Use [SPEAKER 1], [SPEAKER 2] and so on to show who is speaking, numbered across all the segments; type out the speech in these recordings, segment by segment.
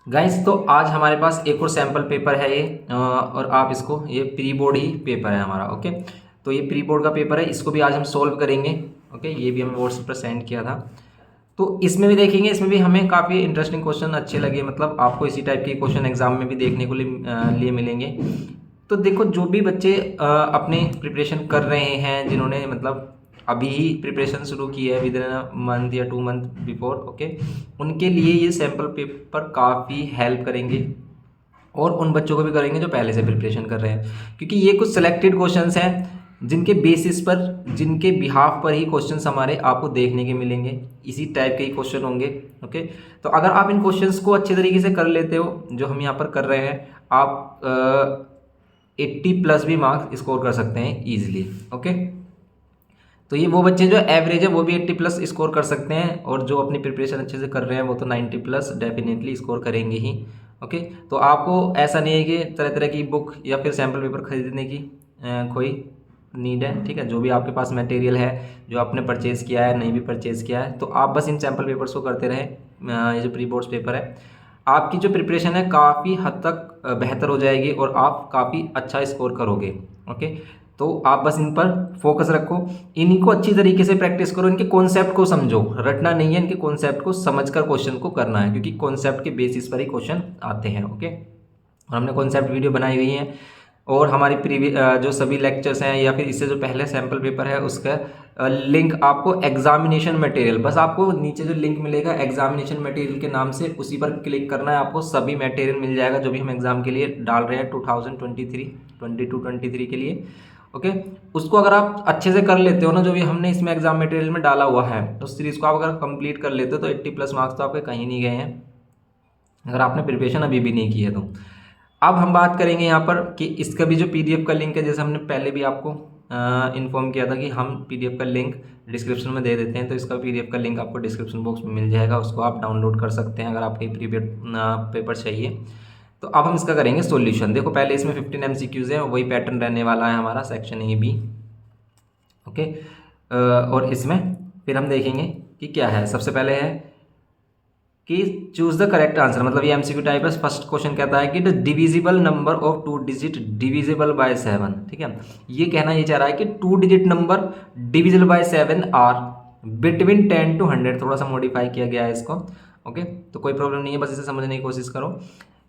[SPEAKER 1] Guys तो आज हमारे पास एक और सैम्पल पेपर है ये और आप इसको, ये प्री बोर्ड ही पेपर है हमारा। ओके, तो ये प्री बोर्ड का पेपर है, इसको भी आज हम सोल्व करेंगे। ओके, ये भी हमें व्हाट्सएप पर सेंड किया था, तो इसमें भी देखेंगे। इसमें भी हमें काफ़ी इंटरेस्टिंग क्वेश्चन अच्छे लगे, मतलब आपको इसी टाइप के क्वेश्चन एग्जाम में भी देखने को लिए मिलेंगे। तो देखो, जो भी बच्चे अपनी प्रिपरेशन कर रहे हैं, जिन्होंने मतलब अभी ही प्रिपरेशन शुरू की है विद इन मंथ या 2 मंथ बिफोर, ओके, उनके लिए ये सैम्पल पेपर काफ़ी हेल्प करेंगे। और उन बच्चों को भी करेंगे जो पहले से प्रिपरेशन कर रहे हैं, क्योंकि ये कुछ सिलेक्टेड क्वेश्चंस हैं जिनके बेसिस पर, जिनके बिहाफ पर ही क्वेश्चंस हमारे आपको देखने के मिलेंगे। इसी टाइप के ही क्वेश्चन होंगे। ओके, तो अगर आप इन क्वेश्चंस को अच्छे तरीके से कर लेते हो, जो हम यहाँ पर कर रहे हैं, आप 80+ भी मार्क्स स्कोर कर सकते हैं ईजिली। ओके, तो ये वो बच्चे जो एवरेज है वो भी 80+ स्कोर कर सकते हैं, और जो अपनी प्रिपरेशन अच्छे से कर रहे हैं वो तो 90+ डेफिनेटली स्कोर करेंगे ही। ओके, तो आपको ऐसा नहीं है कि तरह तरह की बुक या फिर सैम्पल पेपर खरीदने की कोई नीड है। ठीक है, जो भी आपके पास मटेरियल है, जो आपने परचेज़ किया है, नहीं भी परचेज़ किया है, तो आप बस इन सैम्पल पेपर्स को करते रहें। ये जो प्री बोर्ड्स पेपर है, आपकी जो प्रिपरेशन है काफ़ी हद तक बेहतर हो जाएगी और आप काफ़ी अच्छा स्कोर करोगे। ओके, तो आप बस इन पर फोकस रखो, इन्हीं को अच्छी तरीके से प्रैक्टिस करो, इनके कॉन्सेप्ट को समझो। रटना नहीं है, इनके कॉन्सेप्ट को समझकर क्वेश्चन को करना है, क्योंकि कॉन्सेप्ट के बेसिस पर ही क्वेश्चन आते हैं। ओके, और हमने कॉन्सेप्ट वीडियो बनाई हुई है, और हमारी प्रीवियस जो सभी लेक्चर्स हैं या फिर इससे जो पहले सैम्पल पेपर है उसका लिंक आपको एग्जामिनेशन मटेरियल, बस आपको नीचे जो लिंक मिलेगा एग्जामिनेशन मटेरियल के नाम से, उसी पर क्लिक करना है। आपको सभी मटेरियल मिल जाएगा जो भी हम एग्जाम के लिए डाल रहे हैं 2023 के लिए। ओके, उसको अगर आप अच्छे से कर लेते हो ना, जो भी हमने इसमें एग्जाम मटेरियल में डाला हुआ है, उस सीरीज़ को आप अगर कंप्लीट कर लेते हो तो 80+ मार्क्स तो आपके कहीं नहीं गए हैं, अगर आपने प्रिपरेशन अभी भी नहीं की है तो। अब हम बात करेंगे यहाँ पर कि इसका भी जो पीडीएफ का लिंक है, जैसे हमने पहले भी आपको इन्फॉर्म किया था कि हम पीडीएफ का लिंक डिस्क्रिप्शन में दे देते हैं, तो इसका पीडीएफ का लिंक आपको डिस्क्रिप्शन बॉक्स में मिल जाएगा, उसको आप डाउनलोड कर सकते हैं अगर आपको प्रीवियस पेपर चाहिए। तो अब हम इसका करेंगे सॉल्यूशन। देखो, पहले इसमें 15 एमसीक्यूज हैं, वही पैटर्न रहने वाला है हमारा, सेक्शन ए बी। ओके, और इसमें फिर हम देखेंगे कि क्या है। सबसे पहले है कि चूज द करेक्ट आंसर, मतलब ये एमसीक्यू टाइप है। फर्स्ट क्वेश्चन कहता है कि the divisible number of 2 digit divisible by 7। ठीक है, ये कहना ये चाह रहा है कि 2 digit number divisible by 7 are between 10 to 100। थोड़ा सा मॉडिफाई किया गया है इसको। ओके, तो कोई प्रॉब्लम नहीं है, बस इसे समझने की कोशिश करो।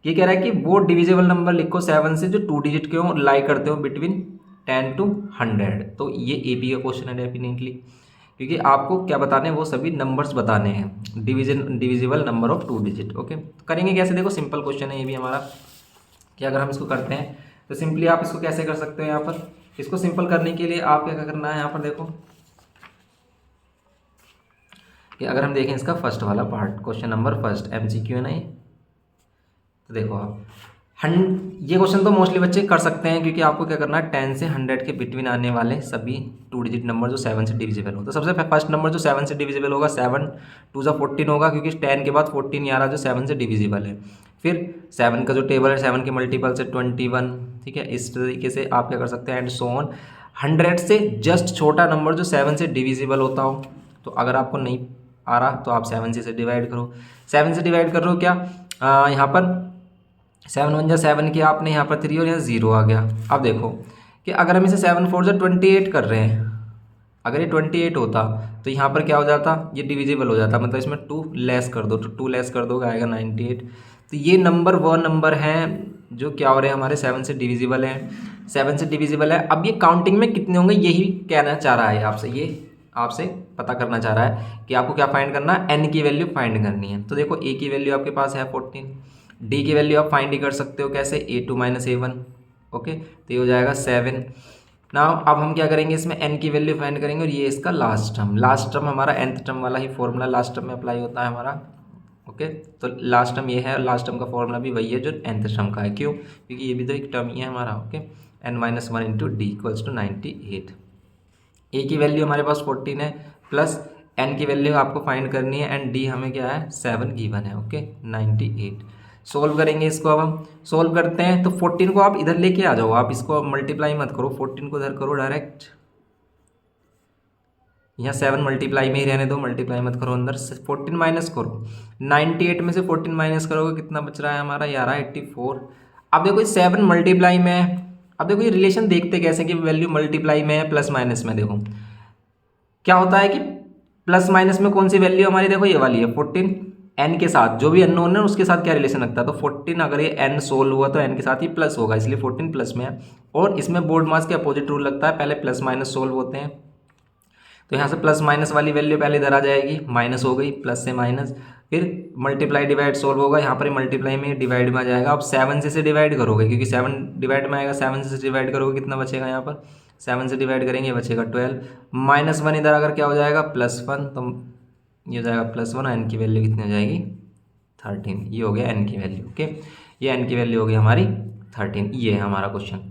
[SPEAKER 1] ये कह रहा है कि वो डिविजिबल नंबर लिखो 7 से जो 2 डिजिट के हो, लाई करते हो बिटवीन 10 to 100। तो ये एपी का क्वेश्चन है डेफिनेटली, क्योंकि आपको क्या बताने हैं, वो सभी नंबर्स बताने हैं, divisible number of 2 digit. Okay, तो करेंगे कैसे? देखो, सिंपल क्वेश्चन है ये भी हमारा, कि अगर हम इसको करते हैं तो सिंपली आप इसको कैसे कर सकते हो। यहाँ पर इसको सिंपल करने के लिए आप क्या करना है, यहाँ पर देखो कि अगर हम देखें इसका फर्स्ट वाला part, question number first MCQ है ना ये, तो देखो आप ये क्वेश्चन तो मोस्टली बच्चे कर सकते हैं, क्योंकि आपको क्या करना है, 10 से 100 के बिटवीन आने वाले सभी 2 डिजिट नंबर जो 7 से डिविजिबल हो। तो सबसे फर्स्ट नंबर जो 7 से डिविजिबल होगा, 7 2 जा 14 होगा, क्योंकि 10 के बाद 14 आ रहा जो 7 से डिविजिबल है। फिर 7 का जो टेबल है, 7 के मल्टीपल से 21। ठीक है, इस तरीके से आप क्या कर सकते हैं, एंड सो ऑन। 100 से जस्ट छोटा नंबर जो 7 से डिविजिबल होता हो, तो अगर आपको नहीं आ रहा तो आप 7 से डिवाइड करो। 7 से डिवाइड कर रहे हो क्या, यहाँ पर 7 1 जा 7 किया आपने, यहाँ पर 3 और यहाँ 0 आ गया। अब देखो कि अगर हम इसे 7 4 जा 28 कर रहे हैं, अगर ये 28 होता तो यहाँ पर क्या हो जाता, ये डिविजिबल हो जाता, मतलब इसमें 2 लेस कर दो, तो 2 लेस कर दोगे आएगा 98। तो ये नंबर वह नंबर हैं जो क्या हो रहे हैं, हमारे 7 से डिविजिबल हैं, 7 से डिविजिबल है। अब ये काउंटिंग में कितने होंगे, यही कहना चाह रहा है आपसे, ये आपसे पता करना चाह रहा है कि आपको क्या फाइंड करना है, एन की वैल्यू फाइंड करनी है। तो देखो, ए की वैल्यू आपके पास है 14, डी की वैल्यू आप फाइंड ही कर सकते हो कैसे, A2 - A1। ओके, तो ये हो जाएगा 7। नाउ अब हम क्या करेंगे, इसमें n की वैल्यू फाइंड करेंगे, और ये इसका लास्ट टर्म हमारा nth टर्म वाला ही फॉर्मूला लास्ट टर्म में अप्लाई होता है हमारा। ओके, तो लास्ट टर्म ये है, लास्ट टर्म का फॉर्मूला भी वही है जो nth टर्म का है। क्यों? क्योंकि ये भी तो एक टर्म ही है हमारा। Okay, n-1 into D equals to 98। A की वैल्यू हमारे पास 14 है, प्लस n की वैल्यू आपको फाइंड करनी है, एंड डी हमें क्या है, 7 गिवन है। ओके, 98। सोल्व करेंगे इसको। अब हम सोल्व करते हैं, तो 14 को आप इधर लेके आ जाओ, आप इसको मल्टीप्लाई मत करो, 14 को इधर करो डायरेक्ट। यहाँ 7 मल्टीप्लाई में ही रहने दो, मल्टीप्लाई मत करो अंदर। 14 माइनस करो, 98 में से 14 माइनस करोगे कितना बच रहा है हमारा, ये आ रहा है 84। अब देखो ये 7 मल्टीप्लाई में है। अब देखो ये रिलेशन देखते कैसे कि वैल्यू मल्टीप्लाई में है प्लस माइनस में। देखो क्या होता है कि प्लस माइनस में कौन सी वैल्यू हमारी, देखो ये वाली है 14, एन के साथ जो भी अननोन है उसके साथ क्या रिलेशन रखता है, तो 14 अगर ये एन सोल्व हुआ तो एन के साथ ही प्लस होगा, इसलिए 14 प्लस में है। और इसमें बोर्ड मास के अपोजिट रूल लगता है, पहले प्लस माइनस सोल्व होते हैं। तो यहाँ से प्लस माइनस वाली वैल्यू पहले इधर आ जाएगी, माइनस हो गई, प्लस से माइनस, फिर मल्टीप्लाई डिवाइड सोल्व होगा, यहाँ पर मल्टीप्लाई में डिवाइड में आ जाएगा। अब 7 से डिवाइड करोगे क्योंकि 7 डिवाइड में आएगा, 7 से डिवाइड करोगे कितना बचेगा, यहाँ पर 7 से डिवाइड करेंगे बचेगा 12, -1 इधर अगर क्या हो जाएगा +1, तो ये हो जाएगा +1, एन की वैल्यू कितनी हो जाएगी 13। ये हो गया एन की वैल्यू। ओके, ये एन की वैल्यू हो गई हमारी 13। ये है हमारा क्वेश्चन,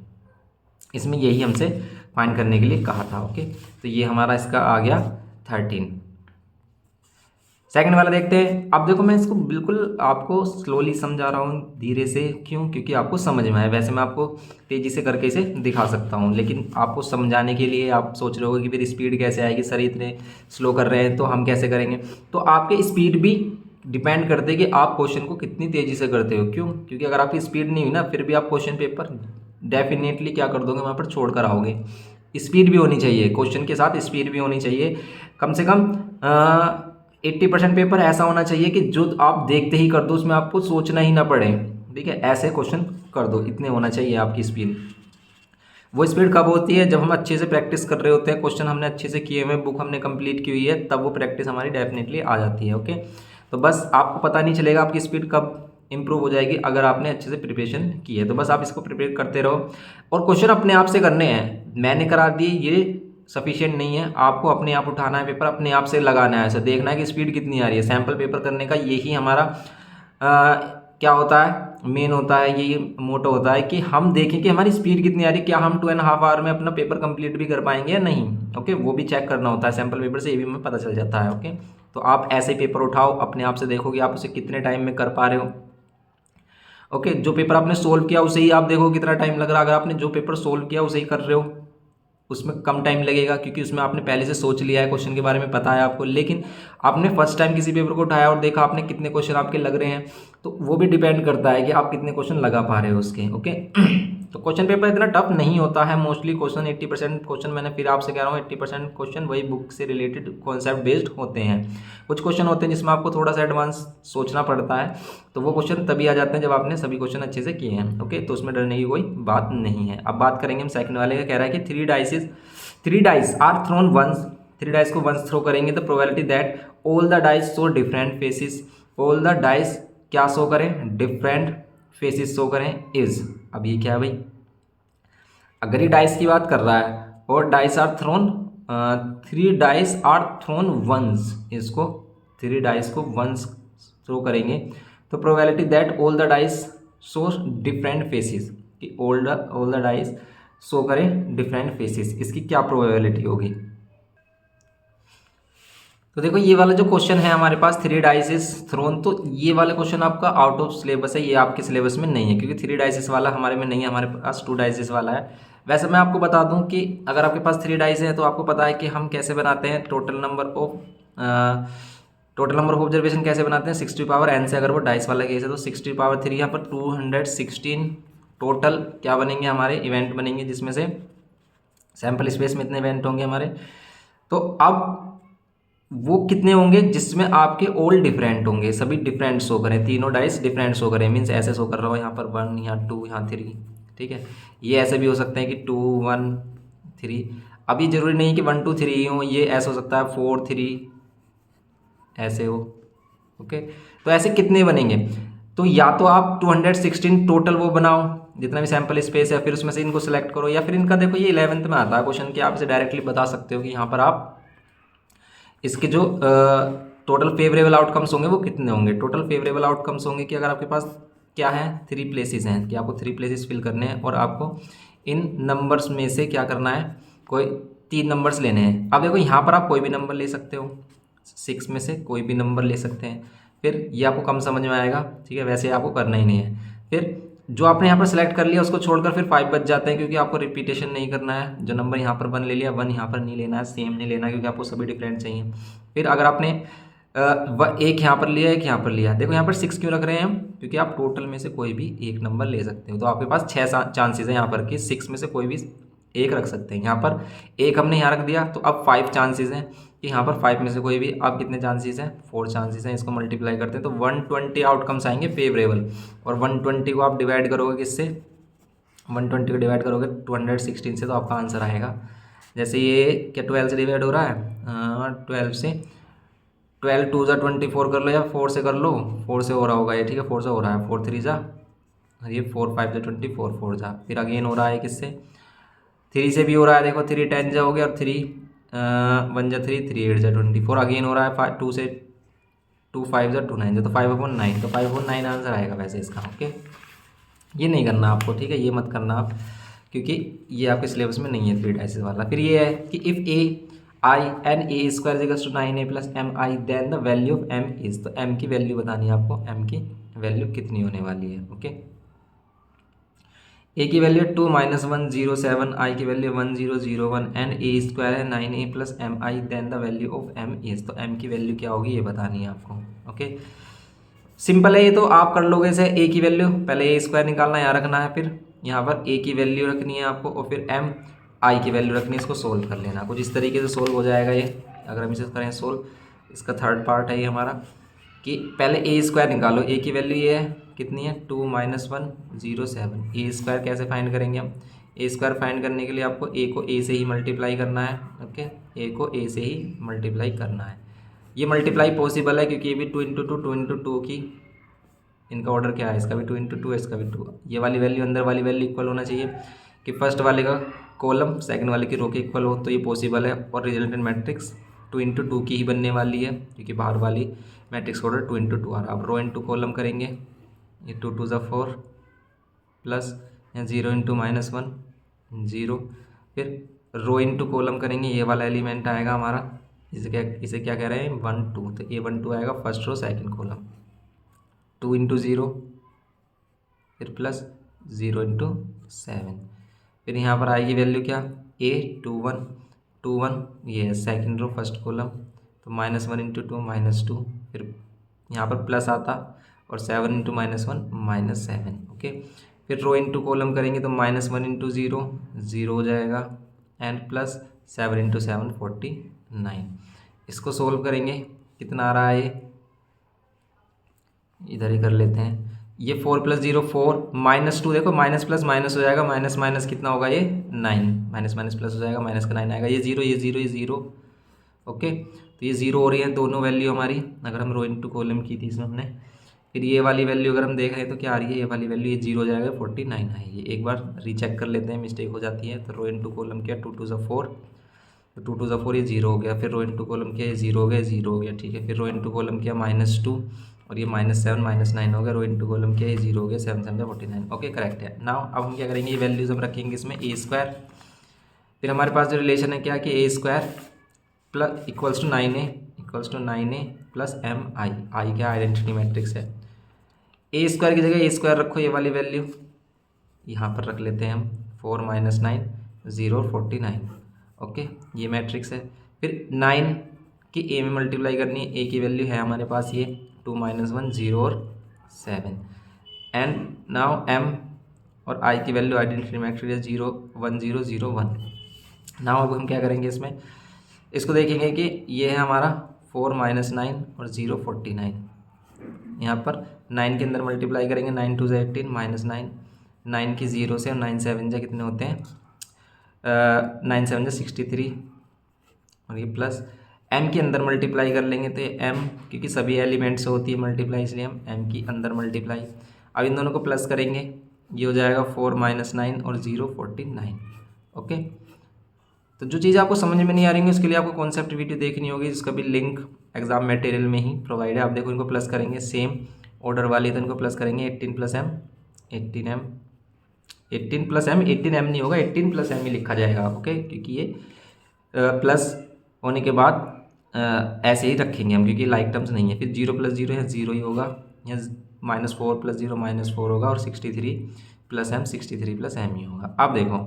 [SPEAKER 1] इसमें यही हमसे फाइंड करने के लिए कहा था। ओके, तो ये हमारा इसका आ गया 13। सेकंड वाला देखते हैं। अब देखो मैं इसको बिल्कुल आपको स्लोली समझा रहा हूँ, धीरे से, क्यों, क्योंकि आपको समझ में आए। वैसे मैं आपको तेज़ी से करके इसे दिखा सकता हूँ, लेकिन आपको समझाने के लिए आप सोच रहे हो कि फिर स्पीड कैसे आएगी, सर इतने स्लो कर रहे हैं तो हम कैसे करेंगे। तो आपके स्पीड भी डिपेंड करते हैं कि आप क्वेश्चन को कितनी तेज़ी से करते हो। क्यों, क्योंकि अगर आपकी स्पीड नहीं हुई ना, फिर भी आप क्वेश्चन पेपर डेफिनेटली क्या कर दोगे, वहाँ पर छोड़ कर आओगे। स्पीड भी होनी चाहिए, क्वेश्चन के साथ स्पीड भी होनी चाहिए। कम से कम 80% पेपर ऐसा होना चाहिए कि जो आप देखते ही कर दो, उसमें आपको सोचना ही ना पड़े। ठीक है, ऐसे क्वेश्चन कर दो, इतने होना चाहिए आपकी स्पीड। वो स्पीड कब होती है, जब हम अच्छे से प्रैक्टिस कर रहे होते हैं, क्वेश्चन हमने अच्छे से किए हुए, बुक हमने कंप्लीट की हुई है, तब वो प्रैक्टिस हमारी डेफिनेटली आ जाती है। ओके, तो बस आपको पता नहीं चलेगा आपकी स्पीड कब इंप्रूव हो जाएगी, अगर आपने अच्छे से प्रिपरेशन की है। तो बस आप इसको प्रिपेयर करते रहो, और क्वेश्चन अपने आप से करने हैं। मैंने करा दिए ये सफिशिएंट नहीं है, आपको अपने आप उठाना है पेपर, अपने आप से लगाना है, ऐसे देखना है कि स्पीड कितनी आ रही है। सैम्पल पेपर करने का यही हमारा क्या होता है, मेन होता है, यही मोटो होता है कि हम देखें कि हमारी स्पीड कितनी आ रही है, क्या हम 2.5 आवर में अपना पेपर कंप्लीट भी कर पाएंगे या नहीं। ओके, वो भी चेक करना होता है सैम्पल पेपर से, ये भी हमें पता चल जाता है। ओके, तो आप ऐसे पेपर उठाओ, अपने आप से देखो कि आप उसे कितने टाइम में कर पा रहे हो। ओके, जो पेपर आपने सोल्व किया उसे ही आप देखो कितना टाइम लग रहा है। अगर आपने जो पेपर सोल्व किया उसे ही कर रहे हो, उसमें कम टाइम लगेगा, क्योंकि उसमें आपने पहले से सोच लिया है, क्वेश्चन के बारे में पता है आपको। लेकिन आपने फर्स्ट टाइम किसी पेपर को उठाया और देखा आपने कितने क्वेश्चन आपके लग रहे हैं, तो वो भी डिपेंड करता है कि आप कितने क्वेश्चन लगा पा रहे हो उसके। ओके, तो क्वेश्चन पेपर इतना टफ नहीं होता है मोस्टली। क्वेश्चन 80% क्वेश्चन, मैंने फिर आपसे कह रहा हूँ 80% क्वेश्चन वही बुक से रिलेटेड कॉन्सेप्ट बेस्ड होते हैं। कुछ क्वेश्चन होते हैं जिसमें आपको थोड़ा सा एडवांस सोचना पड़ता है, तो वो क्वेश्चन तभी आ जाते हैं जब आपने सभी क्वेश्चन अच्छे से किए हैं। ओके, तो उसमें डरने की कोई बात नहीं है। अब बात करेंगे हम सेकंड वाले का, कह रहा है कि 3 dice are thrown once, 3 dice को वंस थ्रो करेंगे तो probability that all the dice show different faces, all the dice क्या शो करें, डिफरेंट फेसिस शो करें इज। अब ये क्या है भाई, अगर ये डाइस की बात कर रहा है और dice are thrown, 3 dice are thrown once, इसको 3 डाइस को वंस थ्रो करेंगे तो probability that all the dice show different faces, कि ऑल द डाइस शो करें डिफरेंट फेसिस, इसकी क्या प्रोबेबिलिटी होगी। तो देखो ये वाला जो क्वेश्चन है हमारे पास, 3 डाइस इज थ्रोन, तो ये वाला क्वेश्चन आपका आउट ऑफ सिलेबस है, ये आपके सिलेबस में नहीं है, क्योंकि 3 डाइस वाला हमारे में नहीं है, हमारे पास 2 डाइस वाला है। वैसे मैं आपको बता दूं कि अगर आपके पास 3 डाइस है तो आपको पता है कि हम कैसे बनाते हैं टोटल नंबर ऑफ ऑब्जर्वेशन कैसे बनाते हैं, 6 टू पावर n से। अगर वो डाइस वाला केस है तो 6 टू पावर 3, यहाँ पर 216 टोटल क्या बनेंगे हमारे इवेंट बनेंगे, जिसमें से सैम्पल स्पेस में इतने इवेंट होंगे हमारे। तो अब वो कितने होंगे जिसमें आपके ऑल डिफरेंट होंगे, सभी डिफरेंट शो करें, तीनों डाइस डिफरेंट शो करें, मीन्स ऐसे शो कर रहा हो, यहाँ पर 1, यहाँ 2, यहाँ 3। ठीक है, ये ऐसे भी हो सकते हैं कि 2, 1, 3। अब ये जरूरी नहीं कि 1, 2, 3 हो, ये ऐसा हो सकता है 4, 3 ऐसे हो। ओके, तो ऐसे कितने बनेंगे, तो या तो आप 216 टोटल वो बनाओ जितना भी सैम्पल स्पेस है, फिर उसमें से इनको सेलेक्ट करो, या फिर इनका देखो ये 11th में आता है क्वेश्चन कि आप इसे डायरेक्टली बता सकते हो कि यहाँ पर आप इसके जो टोटल फेवरेबल आउटकम्स होंगे वो कितने होंगे। टोटल फेवरेबल आउटकम्स होंगे कि अगर आपके पास क्या है, 3 प्लेसेस हैं, कि आपको 3 प्लेसेस फिल करने हैं और आपको इन नंबर्स में से क्या करना है, कोई 3 नंबर्स लेने हैं। अब देखो यहाँ पर आप कोई भी नंबर ले सकते हो, 6 में से कोई भी नंबर ले सकते हैं, फिर ये आपको कम समझ में आएगा। ठीक है, वैसे आपको करना ही नहीं है। फिर जो आपने यहाँ पर सेलेक्ट कर लिया उसको छोड़कर फिर 5 बच जाते हैं, क्योंकि आपको रिपीटेशन नहीं करना है। जो नंबर यहाँ पर 1 ले लिया, 1 यहाँ पर नहीं लेना है, सेम नहीं लेना है, क्योंकि आपको सभी डिफरेंट चाहिए। फिर अगर आपने एक यहाँ पर लिया, एक यहाँ पर लिया, देखो यहाँ पर 6 क्यों रख रहे हैं हम, क्योंकि आप टोटल में से कोई भी एक नंबर ले सकते हो। तो आपके पास 6 चांसेस हैं यहाँ पर कि 6 में से कोई भी एक रख सकते हैं। यहाँ पर एक हमने यहाँ रख दिया, तो अब 5 चांसेस हैं कि यहाँ पर 5 में से कोई भी। अब कितने चांसेस हैं? 4 चांसेस हैं। इसको मल्टीप्लाई करते हैं तो 120 आउटकम्स आएंगे फेवरेबल। और 120 को आप डिवाइड करोगे किससे? 120 को डिवाइड करोगे 216 से, तो आपका आंसर आएगा। जैसे ये क्या 12 से डिवाइड हो रहा है? 12 से 12 2 जा 24 कर लो, या 4 से कर लो। 4 से हो रहा होगा ये, ठीक है, 4 से हो रहा है। 4 3 जा, ये 4 5 जा 24, 4 जा। फिर अगेन हो रहा है किससे? 3 से भी हो रहा है, देखो 3 10 जा हो गया, और 3 1 जा 3, 3 8 जा 24। अगेन हो रहा है 2 से 2 5 जा 2 9 जा, तो 5/9, तो 5/9 आंसर आएगा वैसे इसका। ओके, ये नहीं करना आपको, ठीक है, ये मत करना आप, क्योंकि ये आपके सिलेबस में नहीं है 3 डाइसिस वाला। फिर ये है कि if a(n)a² = 9a + mi, then the value of m is. तो m की वैल्यू बतानी है आपको, m की वैल्यू कितनी होने वाली है। ओके, a की वैल्यू 2 - 1 0 7, i की वैल्यू 1 0 0 1, एंड a² है 9a + mi, then the value of m is. तो m की वैल्यू क्या होगी ये बतानी है आपको। ओके, सिंपल है ये, तो आप कर लोगे इसे। a की वैल्यू पहले a² निकालना, यहाँ रखना है, फिर यहाँ पर a की वैल्यू रखनी है आपको, और फिर i की वैल्यू रखनी है। इसको सोल्व कर लेना, कुछ इस तरीके से सोल्व हो जाएगा ये। अगर हम इसे करें सोल्व, इसका थर्ड पार्ट है ये हमारा, कि पहले a² निकालो। a की वैल्यू ये है, कितनी है? 2 - 1 0 7। a² कैसे फाइंड करेंगे हम? a² फाइंड करने के लिए आपको a को a से ही मल्टीप्लाई करना है। ओके, a को a से ही मल्टीप्लाई करना है। ये मल्टीप्लाई पॉसिबल है, क्योंकि ये भी 2 × 2 2 × 2 की, इनका ऑर्डर क्या है? इसका भी 2 × 2 है, इसका भी 2। ये वाली वैल्यू अंदर वाली वैल्यू इक्वल होना चाहिए, कि फर्स्ट वाले का कॉलम सेकंड वाले की रो के इक्वल हो, तो ये पॉसिबल है। और रिजल्टेंट मैट्रिक्स 2 × 2 की ही बनने वाली है, क्योंकि बाहर वाली मैट्रिक्स ऑर्डर 2 × 2 आ रहा है। अब रो इंटू कॉलम करेंगे, ये 2 2 = 4 प्लस 0 × -1 0। फिर रो इंटू कॉलम करेंगे, ये वाला एलिमेंट आएगा हमारा, इसे क्या कह रहे हैं? 1 2। तो ये 1 2 आएगा फर्स्ट रो सेकंड कॉलम, 2 × 0, फिर प्लस 0 × 7। फिर यहाँ पर आएगी वैल्यू क्या? a 2 1 2 1, ये है सेकेंड रो फर्स्ट कॉलम, तो -1 × 2 -2। फिर यहाँ पर प्लस आता, और 7 × -1 -7। ओके, फिर रो इंटू कॉलम करेंगे तो -1 × 0 0 हो जाएगा, एंड प्लस 7 × 7 49। इसको सोल्व करेंगे, कितना आ रहा है ये? इधर ही कर लेते हैं। ये 4 + 0 4, -2, देखो माइनस प्लस माइनस हो जाएगा, माइनस माइनस कितना होगा ये? 9, माइनस माइनस प्लस हो जाएगा, माइनस का 9 आएगा। ये 0 ये 0 ये 0। ओके, तो ये 0 हो रही है दोनों वैल्यू हमारी, अगर हम रो इंटू कॉलम की थी इसमें हमने। फिर ये वाली वैल्यू अगर हम देख रहे हैं तो क्या आ रही है? ये वाली वैल्यू, ये 0 हो जाएगा, 49 है ये। एक बार रीचेक कर लेते हैं, मिस्टेक हो जाती है। तो रो इंटू कॉलम किया, 2 2 = 4, तो 2 2 = 4, ये 0 हो गया। फिर रो इंटू कॉलम किया, ये 0 हो गया, 0 हो गया, ठीक है। फिर रो इंटू कॉलम किया -2, और ये -7 -9 हो गया। रो इंटू कॉलम किया, ये 0 हो गया, 7 7 49। ओके, करेक्ट है। नाउ अब हम क्या करेंगे? ये वैल्यूज हम रखेंगे इसमें a²। फिर हमारे पास जो रिलेशन है क्या, कि a² plus equals to 9a plus mi। I क्या? आइडेंटिटी मैट्रिक्स है। a² की जगह a² रखो, ये वाली वैल्यू यहाँ पर रख लेते हैं हम, 4 - 9 0 और 49। ओके, ये मैट्रिक्स है। फिर 9 की a में मल्टीप्लाई करनी है। a की वैल्यू है हमारे पास ये 2 - 1 0 और 7, एंड नाउ m और i की वैल्यू आइडेंटिटी मैट्रिक्स है 0 1 0 0 1। नाउ अब हम क्या करेंगे इसमें? इसको देखेंगे कि ये है हमारा 4 - 9 और 0 49। यहाँ पर 9 के अंदर मल्टीप्लाई करेंगे, 9 2 = 18 -9, 9 की 0 से, और 9 7 जा कितने होते हैं? 9 7 जा 63, और ये प्लस m के अंदर मल्टीप्लाई कर लेंगे, तो ये m, क्योंकि सभी एलिमेंट से होती है मल्टीप्लाई, इसलिए हम m की अंदर मल्टीप्लाई। अब इन दोनों को प्लस करेंगे, ये हो जाएगा 4 - 9 और 0 49। ओके, तो जो चीज़ आपको समझ में नहीं आ रही है उसके लिए आपको कॉन्सेप्ट वीडियो देखनी होगी, जिसका भी लिंक एग्जाम मटेरियल में ही प्रोवाइड है। आप देखो, इनको प्लस करेंगे, सेम ऑर्डर वाली, तो इनको प्लस करेंगे 18 + m 18m 18 + m 18m नहीं होगा, 18 + m ही लिखा जाएगा। ओके, क्योंकि ये प्लस होने के बाद ऐसे ही रखेंगे हम, क्योंकि लाइक टर्म्स नहीं है। फिर 0 + 0 है, 0 ही होगा, यहाँ -4 + 0 -4 होगा और 63 + m 63 + m ही होगा। अब देखो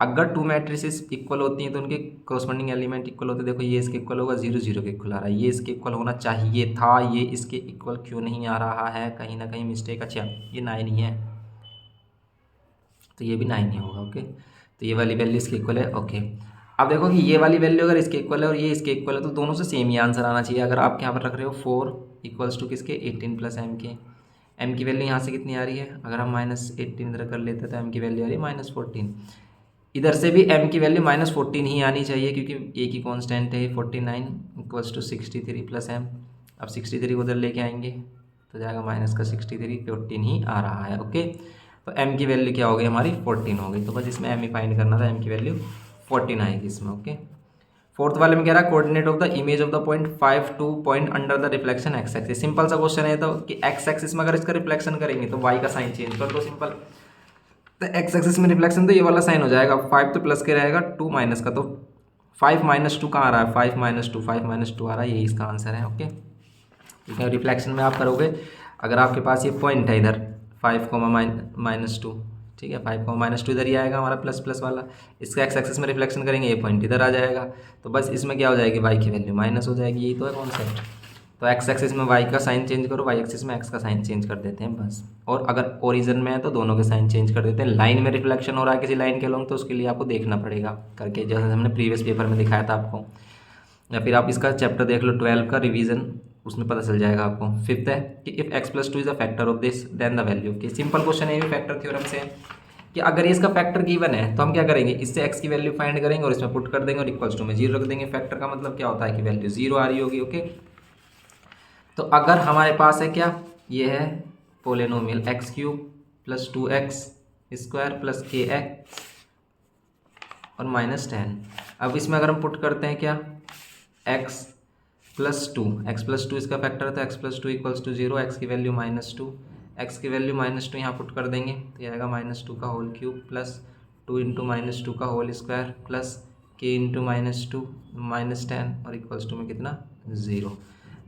[SPEAKER 1] अगर 2 मैट्रिसेस इक्वल होती हैं तो उनके कॉरस्पॉन्डिंग एलिमेंट इक्वल होते हैं। देखो ये इसके इक्वल होगा, 0 0 के इक्वल आ रहा है, ये इसके इक्वल होना चाहिए था, ये इसके इक्वल क्यों नहीं आ रहा है, कहीं ना कहीं मिस्टेक। अच्छा ये 9 ही है तो ये भी 9 ही होगा। ओके तो ये वाली वैल्यू इसके इक्वल है। ओके अब देखो कि ये वाली वैल्यू अगर इसके इक्वल है और ये इसके इक्वल है तो दोनों से सेम ही आंसर आना चाहिए। अगर आप यहाँ पर रख रहे हो 4 = किसके 18 + m के, m की वैल्यू यहाँ से कितनी आ रही है, अगर हम -18 इधर कर लेते तो m की वैल्यू आ रही है -14। इधर से भी m की वैल्यू -14 ही आनी चाहिए क्योंकि एक ही कांस्टेंट है 49 = 63 + m। अब 63 को उधर लेके आएंगे तो जाएगा -63 14 ही आ रहा है। ओके तो m की वैल्यू क्या हो गई हमारी 14 हो गई। तो बस इसमें m ही फाइंड करना था, m की वैल्यू 14 आएगी इसमें। ओके फोर्थ वाले में कह रहा है coordinate of the image of the point 5 two point under the reflection x axis. Simple सा क्वेश्चन है तो कि एक्स एक्सिस में अगर इसका रिफ्लेक्शन करेंगे तो y का साइन चेंज कर दो सिंपल। तो एक्स एक्सिस में रिफ्लेक्शन तो ये वाला साइन हो जाएगा, 5 तो प्लस के रहेगा, 2 माइनस का, तो 5 - 2 कहाँ आ रहा है, 5 - 2 5 - 2 आ रहा है, यही इसका आंसर है। ओके ठीक है रिफ्लेक्शन में आप करोगे अगर आपके पास ये पॉइंट है इधर 5 -2, ठीक है 5 -2 इधर ही आएगा हमारा प्लस प्लस वाला, इसका एक्स एक्सिस में रिफ्लेक्शन करेंगे ये पॉइंट इधर आ जाएगा, तो बस इसमें क्या हो जाएगी y की वैल्यू माइनस हो जाएगी, यही तो है कॉन्सेप्ट। तो एक्स एक्सिस में y का साइन चेंज करो, y एक्सिस में x का साइन चेंज कर देते हैं बस। और अगर ओरिजिन में है तो दोनों के साइन चेंज कर देते हैं। लाइन में रिफ्लेक्शन हो रहा है किसी लाइन के लोग तो उसके लिए आपको देखना पड़ेगा करके, जैसे हमने प्रीवियस पेपर में दिखाया था आपको, या फिर आप इसका चैप्टर देख लो 12 का रिवीजन, उसमें पता चल जाएगा आपको। फिफ्थ है कि if x + 2 is a factor of this then the value. कि सिंपल क्वेश्चन है ये फैक्टर थ्योरम से है कि अगर ये इसका फैक्टर गिवन है तो हम क्या करेंगे, इससे x की वैल्यू फाइंड करेंगे और इसमें पुट कर देंगे और इक्वल्स टू में 0 रख देंगे। फैक्टर का मतलब क्या होता है कि वैल्यू 0 आ रही होगी। ओके तो अगर हमारे पास है क्या, ये है पोलिनोमियल x³ + 2x² + kx और -10। अब इसमें अगर हम पुट करते हैं क्या x + 2 इसका फैक्टर है तो x + 2 = 0, x की वैल्यू -2, x की वैल्यू -2 यहाँ पुट कर देंगे तो ये आएगा -2 का होल क्यूब प्लस 2 × -2 का होल स्क्वायर प्लस k × -2 -10 और इक्वल्स टू में कितना 0।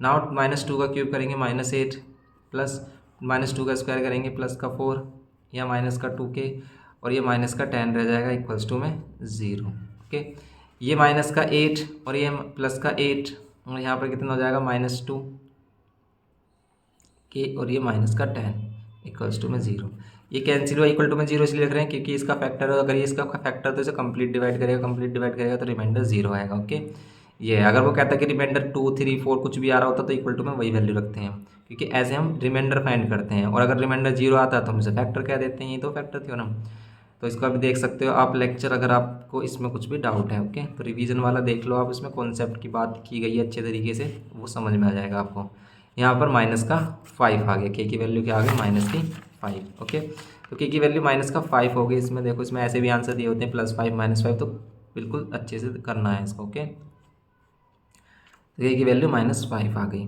[SPEAKER 1] नाउ -2 का क्यूब करेंगे -8 प्लस -2 का स्क्वायर करेंगे प्लस का 4 या माइनस का 2k और ये माइनस का 10 रह जाएगा इक्वल्स टू में 0। ओके ये माइनस का 8 और ये प्लस का 8 और यहाँ पर कितना हो जाएगा -2 के और ये माइनस का 10 इक्वल्स टू में 0। ये कैंसिल हुआ इक्वल टू में 0 इसलिए लिख रहे हैं क्योंकि इसका फैक्टर है, अगर ये इसका फैक्टर तो इसे कंप्लीट डिवाइड करेगा तो रिमाइंडर 0 आएगा। ओके ये अगर वो कहता है कि रिमाइंडर 2 3 4 कुछ भी आ रहा होता तो इक्वल टू में वही वैल्यू रखते हैं क्योंकि ऐसे हम रिमाइंडर फाइंड करते हैं, और अगर रिमाइंडर 0 आता है तो हम इसे फैक्टर कह देते हैं, ये तो फैक्टर थ्योरम। तो इसको अभी देख सकते हो आप लेक्चर, अगर आपको इसमें कुछ भी डाउट है ओके तो रिवीजन वाला देख लो आप, इसमें कॉन्सेप्ट की बात की गई है अच्छे तरीके से, वो समझ में आ जाएगा आपको। यहाँ पर -5 आ गया, k की वैल्यू क्या आ गई -5। ओके तो k की वैल्यू -5 हो गई। इसमें देखो इसमें ऐसे भी आंसर दिए होते हैं +5 -5, तो बिल्कुल अच्छे से करना है इसको। ओके तो k की वैल्यू -5 आ गई।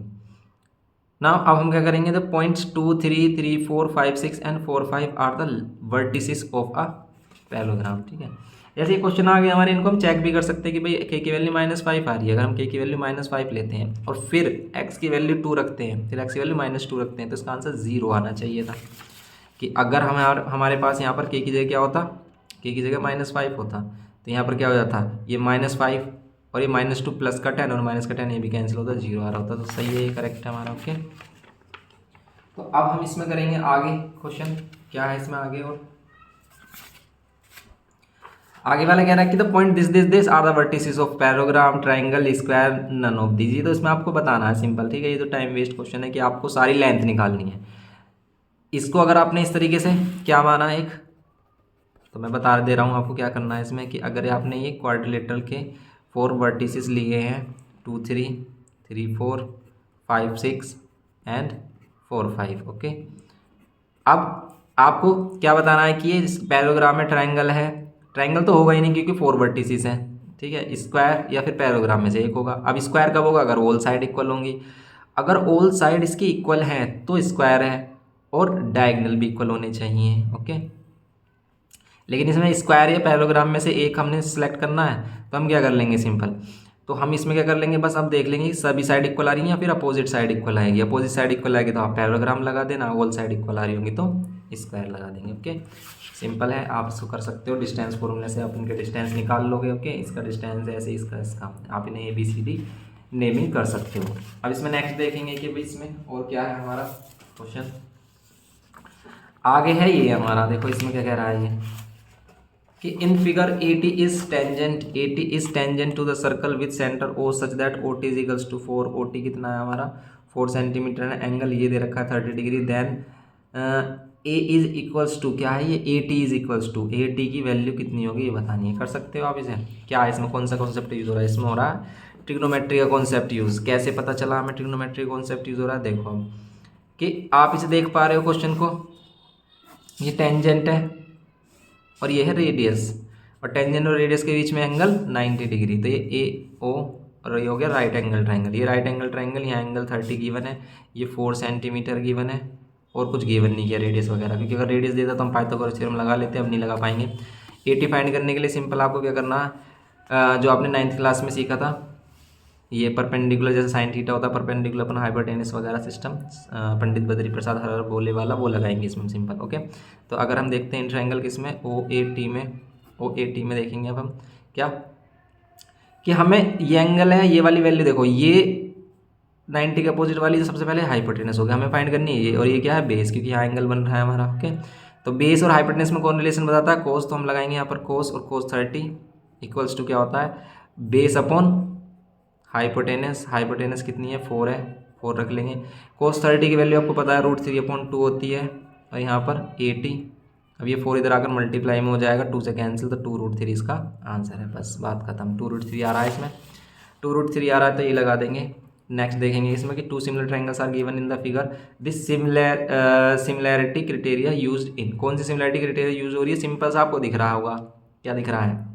[SPEAKER 1] ना अब हम क्या करेंगे, the points 2 3 3 4 5 6 and 4 5 are the vertices of a parallelogram. ठीक है जैसे ये क्वेश्चन आ गया हमारे, इनको हम चेक भी कर सकते हैं कि भाई k की वैल्यू -5 आ रही है। अगर हम k की वैल्यू -5 लेते हैं और फिर x की वैल्यू 2 रखते हैं, फिर x की वैल्यू -2 रखते हैं तो इसका आंसर 0 आना चाहिए था। कि अगर हमारे पास यहाँ पर k की जगह क्या होता, k की जगह -5 होता तो यहाँ पर क्या हो जाता, ये -5 और ये -2 प्लस का 10 और माइनस का 10 ये भी कैंसिल होता, 0 आ रहा होता। तो सही है, ये करेक्ट है हमारा। ओके तो अब हम इसमें करेंगे आगे क्वेश्चन, क्या है इसमें आगे, और आगे वाला कह रहा है कि the point this are the vertices of parallelogram triangle square none of these. ये तो इसमें आपको बताना है सिंपल, ठीक है। ये तो टाइम वेस्ट क्वेश्चन है कि आपको सारी लेंथ निकालनी है। इसको अगर आपने इस तरीके से क्या माना एक, तो मैं बता दे रहा हूँ आपको क्या करना है इसमें, कि अगर आपने ये क्वाड्रिलेटरल के 4 वर्टिसेस लिए हैं 2 3 3 4 5 6 एंड 4 5। ओके अब आपको क्या बताना है कि ये पैरेललोग्राम में ट्रायंगल है, ट्रायंगल तो होगा ही नहीं क्योंकि 4 वर्टिसेस हैं, ठीक है। स्क्वायर या फिर पैरेललोग्राम में से एक होगा। अब स्क्वायर कब होगा, अगर ऑल साइड इक्वल होंगी। अगर ऑल साइड इसकी इक्वल हैं तो स्क्वायर है, और डायगोनल भी इक्वल होने चाहिए। ओके लेकिन इसमें स्क्वायर या पैरेललोग्राम में से एक हमने सिलेक्ट करना है, तो हम क्या कर लेंगे सिंपल, तो हम इसमें क्या कर लेंगे, बस अब देख लेंगे कि सभी साइड इक्वल आ रही हैं या फिर अपोजिट साइड इक्वल आएगी। अपोजिट साइड इक्वल आएगी तो आप पैरेललोग्राम लगा देना, ऑल साइड इक्वल आ रही होंगी तो स्क्वायर लगा देंगे। ओके, सिंपल है, आप इसको कर सकते हो। डिस्टेंस फॉर्मूले से आप इनके डिस्टेंस निकाल लोगे। ओके, इसका डिस्टेंस ऐसे, इसका आप इन्हें ABCD नेमिंग कर सकते हो। अब इसमें नेक्स्ट देखेंगे कि भाई इसमें और क्या है हमारा क्वेश्चन आगे है। ये हमारा देखो इसमें क्या कह रहा है ये कि in figure AT is tangent to the circle with centre O such that OT is equals to 4। OT कितना है हमारा 4 सेंटीमीटर है। एंगल ये दे रखा है 30 degree. Then A is equals to क्या है ये AT is equals to AT की वैल्यू कितनी होगी ये बतानी है। कर सकते हो आप इसे। क्या है इसमें, कौन सा कॉन्सेप्ट यूज़ हो रहा है, इसमें हो रहा है ट्रिग्नोमेट्री का कॉन्सेप्ट यूज़। कैसे पता चला हमें ट्रिग्नोमेट्री का कॉन्सेप्ट यूज़ हो रहा है, देखो हम कि आप इसे देख पा रहे हो क्वेश्चन को, ये टेंजेंट है और ये है रेडियस, और टेंजेंट और रेडियस के बीच में एंगल 90 डिग्री। तो ये AO और ये हो गया राइट एंगल ट्रायंगल। ये राइट एंगल ट्रायंगल, यहाँ एंगल 30 गिवन है, ये 4 सेंटीमीटर गिवन है और कुछ गिवन नहीं किया रेडियस वगैरह, क्योंकि अगर रेडियस देता तो हम पाइथागोरस थ्योरम लगा लेते, अब नहीं लगा पाएंगे। AT फाइंड करने के लिए सिंपल आपको क्या करना है, जो आपने 9th क्लास में सीखा था, ये परपेंडिकुलर जैसे साइन थीटा होता है परपेंडिकुलर अपन हाइपोटेनस वगैरह सिस्टम, पंडित बद्री प्रसाद हर बोले वाला वो लगाएंगे इसमें सिंपल। ओके, तो अगर हम देखते हैं इन ट्रायंगल किसमें OAT में देखेंगे अब हम क्या कि हमें ये एंगल है, ये वाली वैल्यू देखो, ये 90 के अपोजिट वाली सबसे पहले हाइपोटेनस हो गया, हमें फाइंड करनी है ये, और ये क्या है बेस, क्योंकि यहाँ एंगल बन रहा है हमारा। ओके, तो बेस और हाइपोटेनस में कौन रिलेशन बताता है, कोस, तो हम लगाएंगे यहाँ पर कोस, और कोस 30 इक्वल्स टू क्या होता है बेस अपॉन हाइपोटेनस कितनी है 4 है, 4 रख लेंगे। कोस 30 की वैल्यू आपको पता है √3/2 होती है, और यहाँ पर 80। अब ये 4 इधर आकर मल्टीप्लाई में हो जाएगा 2 से कैंसिल, तो 2√3 इसका आंसर है। बस बात खत्म। 2√3 आ रहा है इसमें, 2√3 आ रहा है तो ये लगा देंगे। नेक्स्ट देखेंगे इसमें कि 2 similar triangles are given in the figure, this similarity criteria used in. कौन सी सिमिलैरिटी क्राइटेरिया यूज हो रही है, सिंपल सा आपको दिख रहा होगा, क्या दिख रहा है,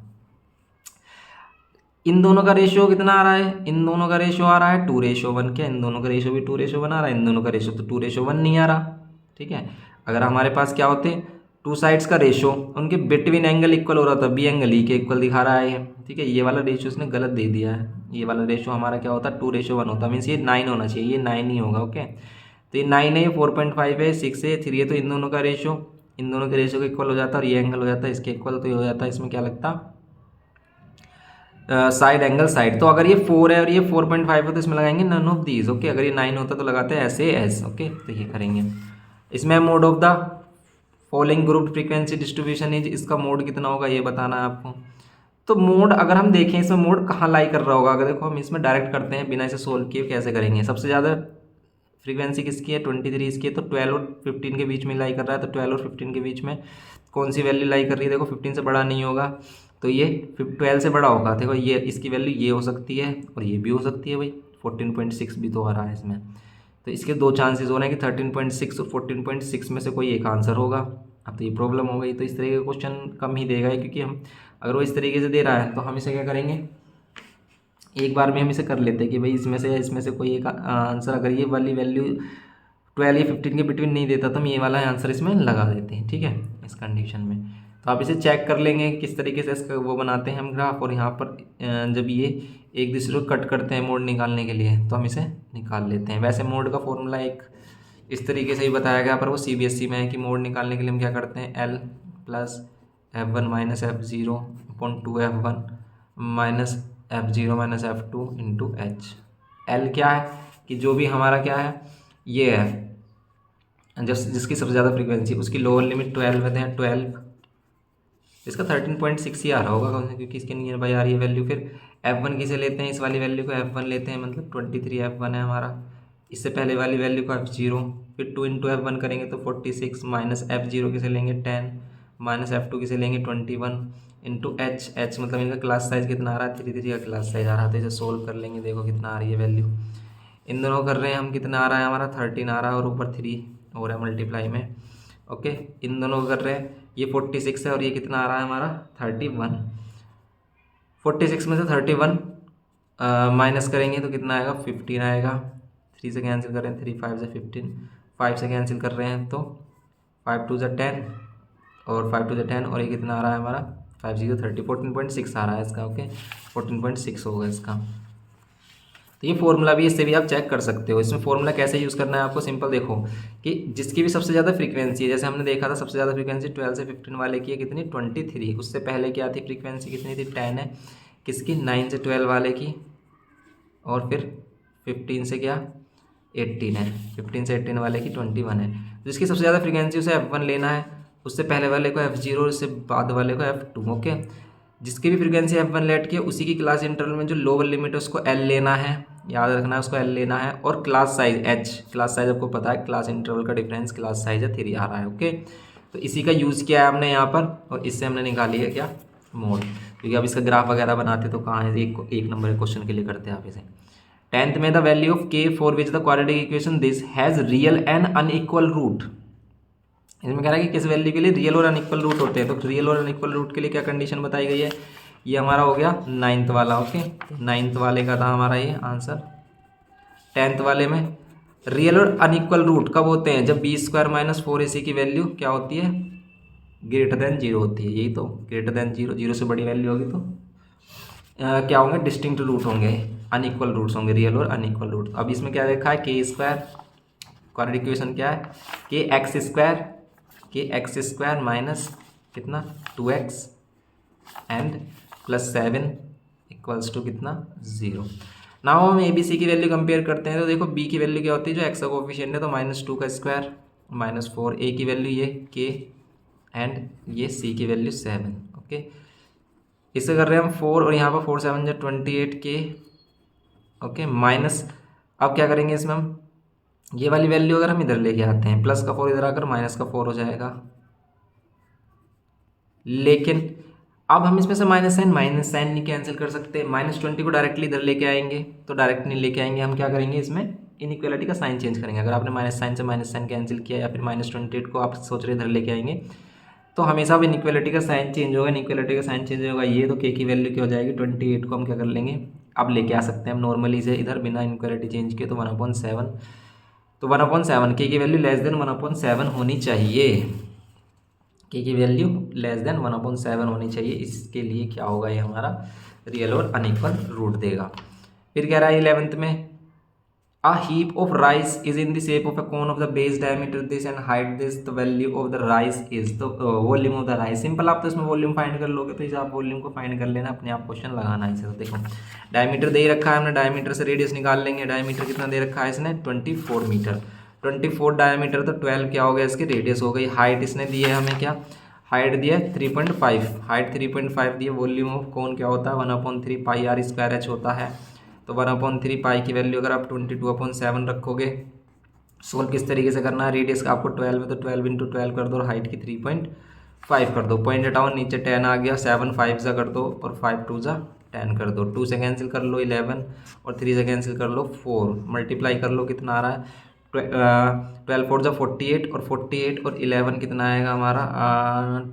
[SPEAKER 1] इन दोनों का रेशियो कितना आ रहा है, इन दोनों का रेशियो आ रहा है 2:1। क्या इन दोनों का रेशियो भी 2:1 आ रहा है, इन दोनों का रेशियो तो 2:1 नहीं आ रहा। ठीक है, अगर हमारे पास क्या होते 2 साइड्स का रेशियो, उनके बिटवीन एंगल इक्वल हो रहा था, बी एंगल ई के इक्वल दिखा रहा है। ठीक है, ये वाला रेशियो इसने गलत दे दिया है, ये वाला रेशियो हमारा क्या होता है 2:1 होता है, मीन्स ये 9 होना चाहिए, ये 9 ही होगा। ओके, तो ये 9 है, ये 4.5 है, 6 है, 3 है, तो इन दोनों का रेशियो के इक्वल हो जाता है, और ये एंगल हो जाता है इसके इक्वल, तो ये हो जाता है इसमें क्या लगता साइड एंगल साइड। तो अगर ये 4 है और ये 4.5 है तो इसमें लगाएंगे नन ऑफ दीज। ओके, अगर ये 9 होता तो लगाते हैं ऐसे एस। ओके, तो ये करेंगे। इसमें mode of the following group frequency distribution is, इसका मोड कितना होगा ये बताना है आपको। तो मोड अगर हम देखें इसमें मोड कहाँ लाई कर रहा होगा, अगर देखो हम इसमें डायरेक्ट करते हैं बिना इसे सोल्व किए, कैसे करेंगे। सबसे ज़्यादा फ्रीक्वेंसी किसकी है 23 इसकी है, तो 12 और 15 के बीच में लाई कर रहा है, तो 12 और 15 के बीच में कौन सी वैल्यू लाई कर रही है, देखो 15 से बड़ा नहीं होगा तो ये 12 से बड़ा होगा। देखो ये इसकी वैल्यू ये हो सकती है और ये भी हो सकती है भाई, 14.6 भी तो आ रहा है इसमें, तो इसके 2 चांसेस हो रहे हैं कि 13.6 और 14.6 में से कोई एक आंसर होगा। अब तो ये प्रॉब्लम हो गई, तो इस तरीके का क्वेश्चन कम ही देगा, क्योंकि हम अगर वो इस तरीके से दे रहा है तो हम इसे क्या करेंगे, एक बार में हम इसे कर लेते हैं कि भाई इसमें से कोई एक आंसर, अगर ये वाली वैल्यू 12 या 15 के बिटवीन नहीं देता तो हम ये वाला आंसर इसमें लगा देते हैं। ठीक है, इस कंडीशन में तो आप इसे चेक कर लेंगे किस तरीके से इसका वो बनाते हैं हम ग्राफ, और यहाँ पर जब ये एक दूसरे को कट करते हैं मोड निकालने के लिए तो हम इसे निकाल लेते हैं। वैसे मोड का फॉर्मूला एक इस तरीके से ही बताया गया, पर वो CBSE में है कि मोड निकालने के लिए हम क्या करते हैं L + F1 - F0 upon 2F1 - F0 - F2 into H। L क्या है कि जो भी हमारा क्या है ये है जिसकी सबसे ज़्यादा फ्रीक्वेंसी, उसकी लोअर लिमिट 12 है, 12 इसका 13.6 ही आ रहा होगा क्योंकि इसके नियर बाई आ रही है वैल्यू। फिर F1 किसे लेते हैं, इस वाली वैल्यू को F1 लेते हैं, मतलब 23 F1 है हमारा। इससे पहले वाली वैल्यू को F0, फिर 2 इंटू F1 करेंगे तो 46 माइनस F0 किसे लेंगे 10 माइनस F2 किसे लेंगे 21 इंटू H मतलब इनका क्लास साइज कितना आ रहा है 3 का क्लास साइज आ रहा है। तो इसे सोल्व कर लेंगे, देखो कितना आ रही है वैल्यू। इन दोनों कर रहे हैं हम, कितना आ रहा है हमारा 13 आ रहा है और ऊपर 3 हो रहा है मल्टीप्लाई में। ओके, इन दोनों को कर रहे हैं, ये 46 है और ये कितना आ रहा है हमारा 31। 46 में से 31 माइनस करेंगे तो कितना आएगा 15 आएगा। 3 से कैंसिल कर रहे हैं, 3 5 से 15, 5 से कैंसिल कर रहे हैं तो 5 2 से 10 और 5 2 से 10 और ये कितना आ रहा है हमारा 5 0 30, 14.6 आ रहा है इसका। ओके, 14.6 होगा इसका। तो ये फॉर्मूला भी, इससे भी आप चेक कर सकते हो। इसमें फॉर्मूला कैसे यूज़ करना है आपको, सिंपल देखो कि जिसकी भी सबसे ज़्यादा फ्रीक्वेंसी है, जैसे हमने देखा था सबसे ज़्यादा फ्रीक्वेंसी 12 से 15 वाले की है कितनी 23, उससे पहले क्या थी फ्रीक्वेंसी कितनी थी 10 है, किसकी 9 से 12 वाले की, और फिर 15 से क्या 18 है, 15 से 18 वाले की 21 है। जिसकी सबसे ज़्यादा फ्रीक्वेंसी उसे F1 लेना है, उससे पहले वाले को F0 और उससे बाद वाले को F2। ओके, जिसकी भी फ्रीक्वेंसी F1 लेट की है उसी की क्लास इंटरवल में जो लोअर लिमिट है उसको L लेना है, याद रखना है उसको L लेना है, और class size H, class size आपको पता है क्लास इंटरवल का डिफरेंस क्लास साइज है 3 आ रहा है। ओके, तो इसी का यूज़ किया है हमने यहाँ पर, और इससे हमने निकाली है क्या मोड, क्योंकि अब इसका ग्राफ वगैरह बनाते तो कहाँ है, एक नंबर क्वेश्चन के लिए करते हैं आप इसे। 10th में the value of k for which the quadratic equation this has real and unequal root. इसमें कह रहा है कि किस वैल्यू के लिए रियल और अनइक्वल रूट होते हैं, तो रियल और अनइक्वल रूट के लिए क्या कंडीशन बताई गई है, ये हमारा हो गया 9th वाला। ओके, 9th वाले का था हमारा ये आंसर। 10th वाले में रियल और अनइक्वल रूट कब होते हैं, जब बी स्क्वायर माइनस 4ac की वैल्यू क्या होती है, ग्रेटर देन 0 होती है। यही तो, ग्रेटर देन 0, 0 से बड़ी वैल्यू होगी तो क्या होंगे, डिस्टिंक्ट रूट होंगे, अनइक्वल रूट्स होंगे, रियल और अनइक्वल रूट। अब इसमें क्या देखा है, के स्क्वायर, क्वाड्रेटिक इक्वेशन क्या है, के एक्स स्क्वायर माइनस कितना 2x and plus 7 equals to कितना 0। नाउ हम ABC की वैल्यू कंपेयर करते हैं, तो देखो B की वैल्यू क्या होती है, जो x का कोफिशिएंट है तो -2 का स्क्वायर -4, A की वैल्यू ये k एंड ये C की वैल्यू 7। ओके, इसे कर रहे हैं हम 4 और यहाँ पर 4 7 जो 28k। ओके, माइनस, अब क्या करेंगे इसमें हम, ये वाली वैल्यू अगर हम इधर लेके आते हैं, प्लस का 4 इधर आकर माइनस का 4 हो जाएगा, लेकिन अब हम इसमें से माइनस साइन नहीं कैंसिल कर सकते, -20 को डायरेक्टली इधर लेके आएंगे तो डायरेक्ट नहीं लेके आएंगे, हम क्या करेंगे इसमें इनइक्वालिटी का साइन चेंज करेंगे। अगर आपने माइनस साइन से माइनस साइन कैंसिल किया या फिर -28 को आप सोच रहे इधर लेके आएंगे, तो हमेशा अब इनइक्वालिटी का साइन चेंज होगा, इनइक्वालिटी का साइन चेंज होगा ये, तो k की वैल्यू क्या हो जाएगी 28 को हम क्या कर लेंगे, अब लेके आ सकते हैं हम नॉर्मली से इधर बिना इनइक्वालिटी चेंज किए, तो 1/7, तो 1/7 k की वैल्यू लेस देन 1/7 होनी चाहिए, k की वैल्यू लेस देन 1/7 होनी चाहिए। इसके लिए क्या होगा, ये हमारा रियल और अनइक्वल रूट देगा। फिर कह रहा है 11th में A heap of rice is in the shape of a cone of the base diameter this and height this, the value of the rice is the volume of the rice। Simple, आप तो इसमें volume find कर लोगे, तो इसे आप volume को find कर लेना, अपने आप क्वेश्चन लगाना है इसे। तो देखो डायमीटर दे ही रखा है हमने, डायमीटर से रेडियस निकाल लेंगे। डायमीटर कितना दे रखा है इसने 24 मीटर, 24 डायमीटर, तो 12 क्या हो गया इसकी रेडियस हो गई। हाइट इसने दी है हमें, क्या हाइट दिया है 3.5, हाइट 3.5 दी है। वॉल्यूम ऑफ कौन क्या होता है 1/3 पाई r स्क्वायर h होता है, तो 1/3 पाई की वैल्यू अगर आप 22/7 रखोगे, सोल्व किस तरीके से करना है, रेडियस का आपको 12 है तो 12 × 12 कर दो, और हाइट की 3.5 कर दो, पॉइंट हटाओ नीचे 10 आ गया, 7 5 सा कर दो और 5 2 सा 10 कर दो, 2 से कैंसिल कर लो 11 और 3 से कैंसिल कर लो 4, मल्टीप्लाई कर लो कितना आ रहा है 12 4 = 48 और 48 और 11 कितना आएगा हमारा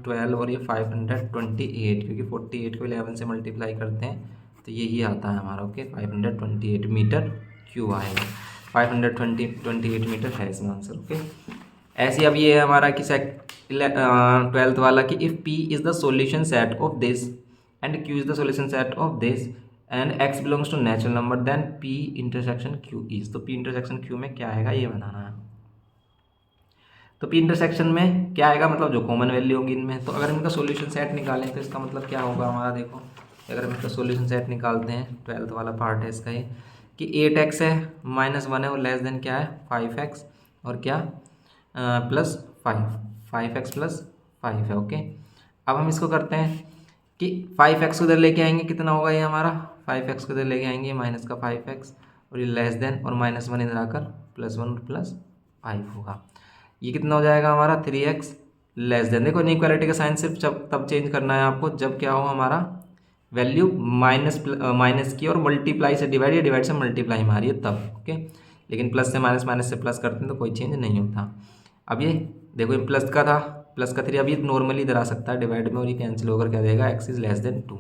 [SPEAKER 1] 12 और ये 528, क्योंकि 48 को 11 से मल्टीप्लाई करते हैं तो यही आता है हमारा। ओके, 528 मीटर क्यूब आएगा, 528 मीटर है इसमें आंसर। ओके, ऐसे अब ये है हमारा कि 12th वाला कि if P is the solution set of this and Q is the solution set of this and X belongs to natural number, then P intersection Q is, तो P इंटरसेक्शन Q में क्या आएगा ये बनाना है। तो P intersection में क्या आएगा, मतलब जो कॉमन वैल्यू होगी इनमें, तो अगर इनका सॉल्यूशन सेट निकालें तो इसका मतलब क्या होगा हमारा, देखो अगर हम इसका सॉल्यूशन सेट निकालते हैं, 12th वाला पार्ट है इसका ये कि 8x है -1 है और लेस देन क्या है 5x और क्या +5, 5x + 5 है। ओके, अब हम इसको करते हैं कि 5x को इधर लेके आएंगे, कितना होगा ये हमारा 5x को इधर लेके आएंगे माइनस का 5x और ये लेस देन और -1 इधर आकर +1 और +5 होगा, ये कितना हो जाएगा हमारा 3x लेस देन। देखो इनइक्वालिटी का साइन सिर्फ तब चेंज करना है आपको जब क्या हो हमारा वैल्यू माइनस की और मल्टीप्लाई से डिवाइड या डिवाइड से मल्टीप्लाई में आ रही है तब। ओके, लेकिन प्लस से माइनस, माइनस से प्लस करते हैं तो कोई चेंज नहीं होता। अब ये देखो ये प्लस का था, प्लस का 3, अब ये नॉर्मली इधर आ सकता है डिवाइड में और ये कैंसिल होकर क्या देगा x इज़ लेस देन 2।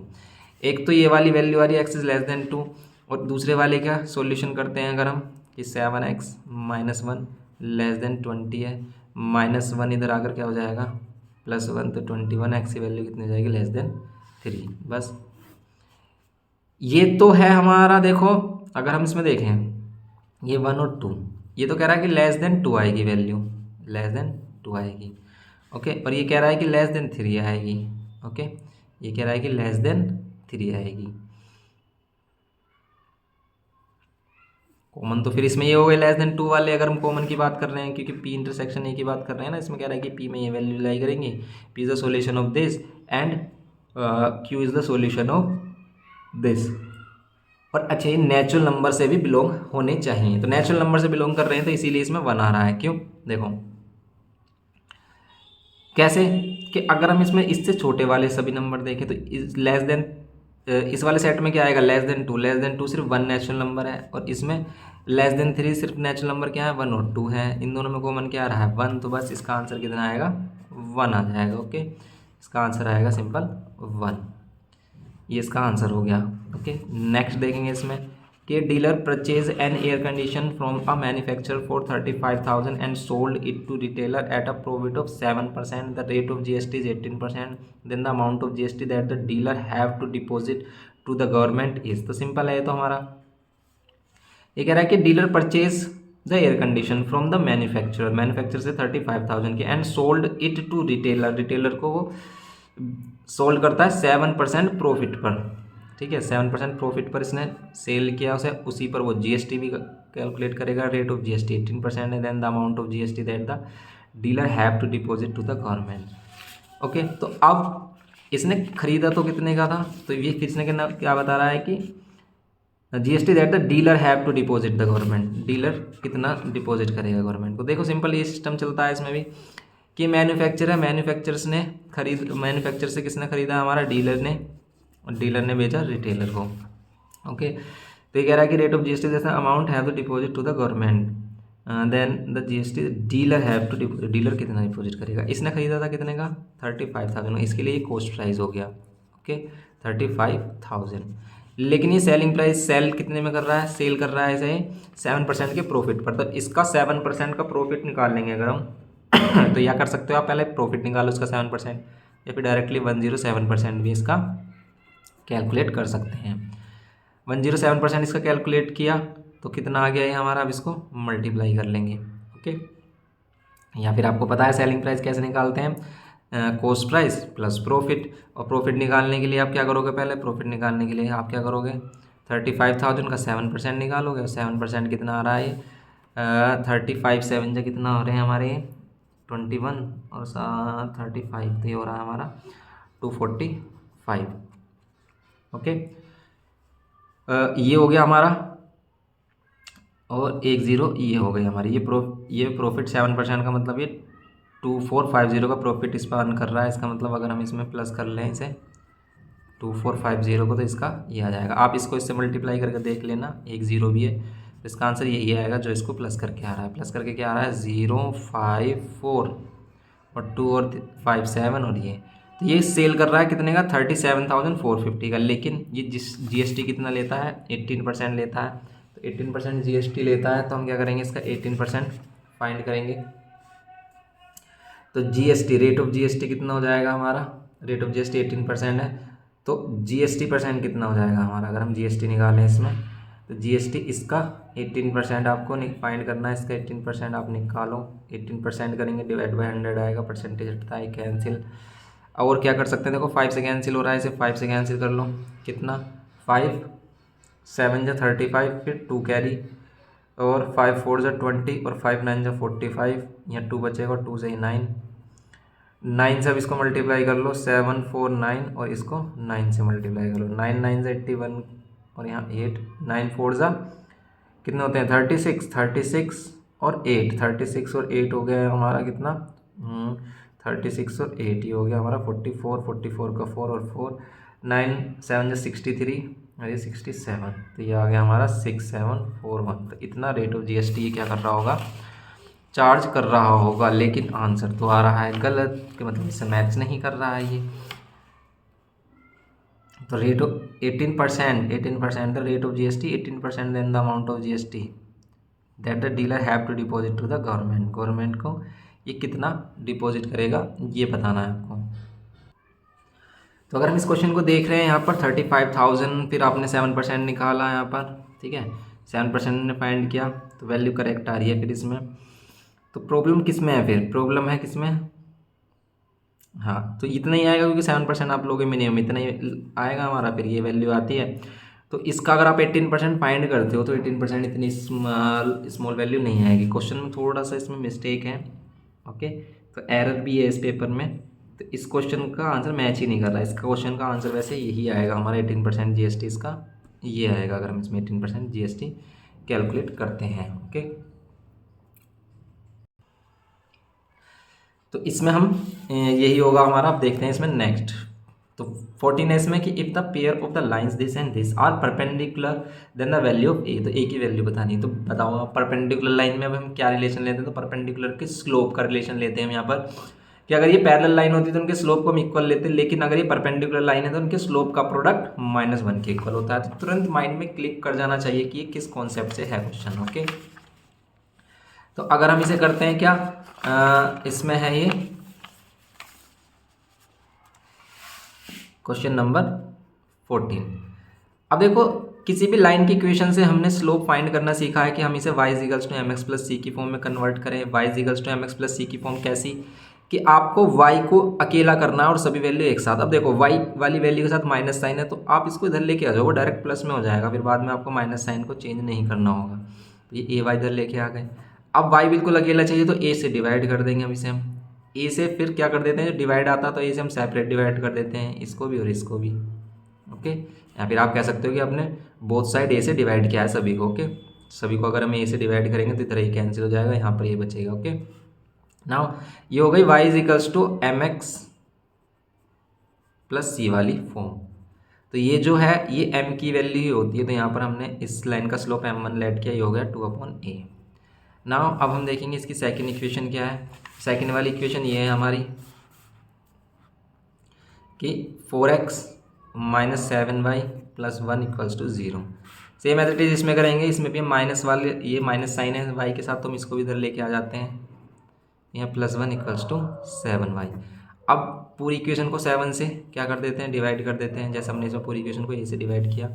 [SPEAKER 1] एक तो ये वाली वैल्यू आ रही है x इज़ लेस देन 2, और दूसरे वाले का सॉल्यूशन करते हैं अगर हम कि 7x - 1 लेस देन 20 है, -1 इधर आकर क्या हो जाएगा +1, तो 21 x की वैल्यू कितनी हो जाएगी लेस देन 3। बस ये तो है हमारा देखो अगर हम इसमें देखें ये 1 और 2, ये तो कह रहा है कि लेस देन 2 आएगी वैल्यू, लेस देन 2 आएगी। ओके, और ये कह रहा है कि लेस देन 3 आएगी। ओके, ये कह रहा है कि लेस देन 3 आएगी। कॉमन तो फिर इसमें ये हो गए लेस देन 2 वाले, अगर हम कॉमन की बात कर रहे हैं, क्योंकि पी इंटरसेक्शन ए की बात कर रहे हैं ना, इसमें कह रहा है कि पी में ये वैल्यू लाई करेंगे, P is the solution of this and Q is the solution of this. और अच्छा, ये नेचुरल नंबर से भी बिलोंग होने चाहिए, तो नेचुरल नंबर से बिलोंग कर रहे हैं तो इसीलिए इसमें 1 आ रहा है। क्यों? देखो कैसे, कि अगर हम इसमें इससे छोटे वाले सभी नंबर देखें तो लेस देन, इस वाले सेट में क्या आएगा, लेस देन 2, लेस देन 2 सिर्फ 1 नेचुरल नंबर है, और इसमें लेस देन 3 सिर्फ नेचुरल नंबर क्या है, 1 और 2 है। इन दोनों में कॉमन क्या आ रहा है, 1, तो बस इसका आंसर कितना आएगा, 1 आ जाएगा। ओके, इसका आंसर आएगा सिंपल 1, ये इसका आंसर हो गया। ओके, नेक्स्ट देखेंगे इसमें कि dealer purchase an air condition from a manufacturer for 35,000 and sold it to retailer at a profit of 7%, the rate of GST is 18%, then the amount of GST that the dealer have to deposit to the government is. तो simple है तो हमारा, ये कह रहा है कि dealer purchase the air condition from the manufacturer, manufacturer से 35,000 की, and sold it to retailer, retailer को वो सोल्ड करता है 7% प्रॉफिट पर। ठीक है, 7% प्रॉफिट पर इसने सेल किया उसे, उसी पर वो जीएसटी भी कैलकुलेट करेगा। रेट ऑफ जीएसटी 18% है, then the amount of GST that the dealer have to deposit to the government. Okay, तो अब इसने खरीदा तो कितने का था, तो ये किसने क्या बता रहा है कि GST that the dealer have to deposit the government, dealer कितना डिपॉजिट करेगा गवर्नमेंट को। देखो सिंपल ये सिस्टम चलता है इसमें भी कि मैन्युफैक्चर है, मैन्युफैक्चर से किसने खरीदा, हमारा डीलर ने, और डीलर ने बेचा रिटेलर को। ओके, तो ये कह रहा है कि रेट ऑफ जीएसटी जैसा amount have to deposit to the government, then the GST dealer have to deposit, dealer कितना डिपॉजिट करेगा, इसने खरीदा था कितने का, 35,000, इसके लिए ये कॉस्ट प्राइस हो गया। ओके, 35,000, लेकिन ये सेलिंग प्राइस सेल कितने में कर रहा है, सेल कर रहा है इसे 7% के प्रॉफिट पर, तो इसका 7% का प्रॉफिट निकाल लेंगे अगर हम तो यह कर सकते हो आप, पहले प्रॉफिट निकालो इसका 7%, या फिर डायरेक्टली 107% भी इसका कैलकुलेट कर सकते हैं। 107% इसका कैलकुलेट किया तो कितना आ गया ये हमारा, अब इसको मल्टीप्लाई कर लेंगे। ओके, या फिर आपको पता है सेलिंग प्राइस कैसे निकालते हैं, कॉस्ट प्राइस प्लस प्रॉफिट, और प्रॉफिट निकालने के लिए आप क्या करोगे, पहले प्रॉफिट निकालने के लिए आप क्या करोगे, 35,000 का 7% निकालोगे, और 7% कितना आ रहा है, 35 7 से कितना हो रहे हैं हमारे 21, और 35 तो ये हो रहा है हमारा 245। ओके, ये हो गया हमारा, और 10 ये हो गई हमारी, ये प्रॉफिट 7% का मतलब ये 2450 का प्रॉफिट इस पर अर्न कर रहा है। इसका मतलब अगर हम इसमें प्लस कर लें इसे 2450 को, तो इसका ये आ जाएगा। आप इसको इससे मल्टीप्लाई करके देख लेना, 10 भी है, तो इसका आंसर यही आएगा जो इसको प्लस करके आ रहा है। प्लस करके क्या आ रहा है, 054 और 2 और 5 7, और तो ये सेल कर रहा है कितने का, 37,450 का, लेकिन ये जीएसटी कितना लेता है, 18% लेता है, तो 18% जीएसटी लेता है, तो हम क्या करेंगे, इसका 18% फाइंड करेंगे। तो जीएसटी, रेट ऑफ जीएसटी कितना हो जाएगा हमारा, रेट ऑफ जीएसटी 18% है, तो जीएसटी परसेंट कितना हो जाएगा हमारा, अगर हम जीएसटी निकालें इसमें, तो जीएसटी इसका 18% आपको फाइंड करना है, इसका 18% आप निकालो, 18% करेंगे डिवाइड बाय 100 आएगा, परसेंटेज हटता है कैंसिल। और क्या कर सकते हैं, देखो 5 से कैंसिल हो रहा है, इसे 5 से कैंसिल कर लो, कितना 5 7 जा 35, फिर 2 कैरी, और 5 4 जा 20, और 5 9 जा 45, यहाँ 2 बचेगा, 2 से 9 से अब इसको मल्टीप्लाई कर लो, 7 4 9, और इसको 9 से मल्टीप्लाई कर लो, 9 9 से 81, और यहाँ 8, 9 4 जा कितने होते हैं 36 और 8, 36 और 8 हो गया हमारा कितना, 36 और 8 ही हो गया हमारा 44, 44 का 4 और 4, 9 7 जा 63, और ये 67, तो ये आ गया हमारा 6741। तो इतना रेट ऑफ जीएसटी ये क्या कर रहा होगा, चार्ज कर रहा होगा, लेकिन आंसर तो आ रहा है गलत, कि मतलब इससे मैच नहीं कर रहा है ये। तो rate of 18% the rate of GST, 18% then the amount of GST that the dealer have to deposit to the government को ये कितना डिपॉजिट करेगा ये बताना है आपको। तो अगर हम इस क्वेश्चन को देख रहे हैं यहाँ पर 35,000, फिर आपने 7% निकाला यहाँ पर, ठीक है, 7% ने फाइंड किया तो वैल्यू करेक्ट आ रही है। फिर इसमें तो प्रॉब्लम किस में है, फिर प्रॉब्लम है किस में, हाँ तो इतना ही आएगा क्योंकि 7% आप लोगे मिनिमम, इतना ही आएगा हमारा। फिर ये वैल्यू आती है तो इसका अगर आप 18% फाइंड करते हो तो 18% इतनी स्मॉल वैल्यू नहीं आएगी। क्वेश्चन में थोड़ा सा इसमें मिस्टेक है, ओके, तो एरर भी है इस पेपर में। तो इस क्वेश्चन का आंसर मैच ही नहीं कर रहा। इसका क्वेश्चन का आंसर वैसे यही आएगा हमारा 18% GST इसका ये आएगा अगर हम इसमें 18% GST कैलकुलेट करते हैं। ओके, तो इसमें हम यही होगा हमारा। अब देखते हैं इसमें नेक्स्ट। तो 14 है इसमें कि if the pair of the lines this and this are perpendicular then the value of A, तो ए की वैल्यू बतानी है। तो बताओ परपेंडिकुलर लाइन में अब हम क्या रिलेशन लेते हैं, तो परपेंडिकुलर के स्लोप का रिलेशन लेते हैं हम यहाँ पर कि अगर ये पैरेलल लाइन होती है तो उनके स्लोप को हम इक्वल लेते हैं, लेकिन अगर ये परपेंडिकुलर लाइन है तो उनके स्लोप का प्रोडक्ट -1 के इक्वल होता है। तो तुरंत माइंड में क्लिक कर जाना चाहिए कि ये किस कॉन्सेप्ट से है क्वेश्चन। ओके, तो अगर हम इसे करते हैं क्या, इसमें है ये क्वेश्चन नंबर 14। अब देखो किसी भी लाइन की इक्वेशन से हमने स्लोप फाइंड करना सीखा है कि हम इसे y = mx + c की फॉर्म में कन्वर्ट करें। y = mx + c की फॉर्म कैसी, कि आपको y को अकेला करना है और सभी वैल्यू एक साथ। अब देखो y वाली वैल्यू के साथ माइनस साइन है तो आप इसको इधर लेके आ जाओ, वो डायरेक्ट प्लस में हो जाएगा, फिर बाद में आपको माइनस साइन को चेंज नहीं करना होगा। ये a y इधर लेके आ गए। अब y बिल्कुल अकेला चाहिए तो a से डिवाइड कर देंगे हम इसे, हम ए से फिर क्या कर देते हैं, जो डिवाइड आता तो ए से हम सेपरेट डिवाइड कर देते हैं, इसको भी और इसको भी। ओके, या फिर आप कह सकते हो कि आपने बोथ साइड ए से डिवाइड किया है सभी को। ओके, सभी को अगर हम ए से डिवाइड करेंगे तो इधर ये कैंसिल हो जाएगा, यहाँ पर ये बचेगा। ओके, नाउ ये हो गई y = mx + c वाली फॉर्म। तो ये जो है ये m की वैल्यू ही होती है, तो यहाँ पर हमने इस लाइन का स्लोप m1 लेट किया, ये हो गया 2/a। नाउ अब हम देखेंगे इसकी सेकंड इक्वेशन क्या है। सेकंड वाली इक्वेशन ये है हमारी कि 4x - 7y + 1 = 0। Same as it is इसमें करेंगे, इसमें भी हम माइनस वाले ये माइनस साइन है y के साथ तो हम इसको भी इधर लेके आ जाते हैं, यहाँ +1 = 7y। अब पूरी इक्वेशन को 7 से क्या कर देते हैं, डिवाइड कर देते हैं, जैसे हमने इसमें पूरी इक्वेशन को a से डिवाइड किया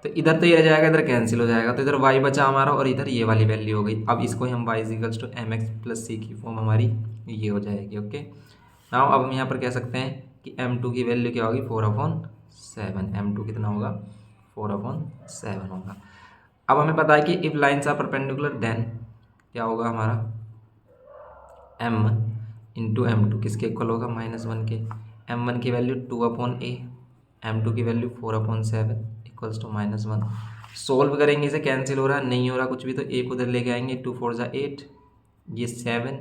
[SPEAKER 1] तो इधर तो ये रह जाएगा, इधर कैंसिल हो जाएगा, तो इधर y बचा हमारा और इधर ये वाली वैल्यू हो गई। अब इसको हम y = mx + c की फॉर्म हमारी ये हो जाएगी। ओके, नाउ अब हम यहाँ पर कह सकते हैं कि m2 की वैल्यू क्या होगी, 4/7। m2 कितना होगा, 4/7 होगा। अब हमें पता है कि if lines are perpendicular then क्या होगा हमारा m1 × m2 किसके इक्वल होगा, -1 के। m1 की वैल्यू 2/a, m2 की वैल्यू 4/7 = -1। सोल्व करेंगे, इसे कैंसिल हो रहा है, नहीं हो रहा कुछ भी, तो a को उधर लेके आएंगे, 2 4 = 8, ये 7,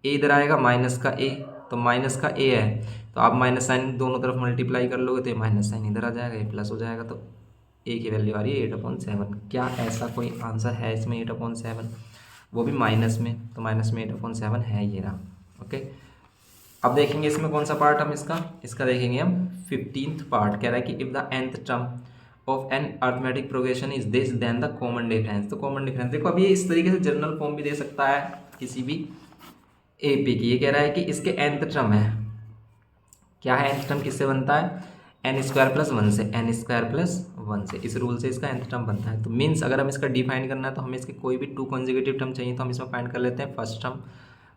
[SPEAKER 1] a इधर आएगा माइनस का a, तो माइनस का a है तो आप माइनस साइन दोनों तरफ मल्टीप्लाई कर लोगे तो ये माइनस साइन इधर आ जाएगा, ये प्लस हो जाएगा, तो a की वैल्यू आ रही है 8/7। क्या ऐसा कोई आंसर है इसमें 8/7, वो भी माइनस में, तो माइनस में 8/7 है ये रहा। ओके, अब देखेंगे इसमें कौन सा पार्ट हम इसका देखेंगे हम 15th पार्ट। कह रहा है कि if the nth term of an arithmetic progression is this then the common difference. तो कॉमन डिफरेंस देखो, अब ये इस तरीके से जनरल फॉर्म भी दे सकता है किसी भी एपी की। ये कह रहा है कि इसके nth टर्म है, क्या है nth टर्म, किससे बनता है, n² + 1 से, n² + 1 से, इस रूल से इसका nth टर्म बनता है। तो मीन्स अगर हम इसका डिफाइन करना है तो हमें इसके कोई भी 2 कॉन्जिक्यूटिव टर्म चाहिए तो हम इसमें फाइंड कर लेते हैं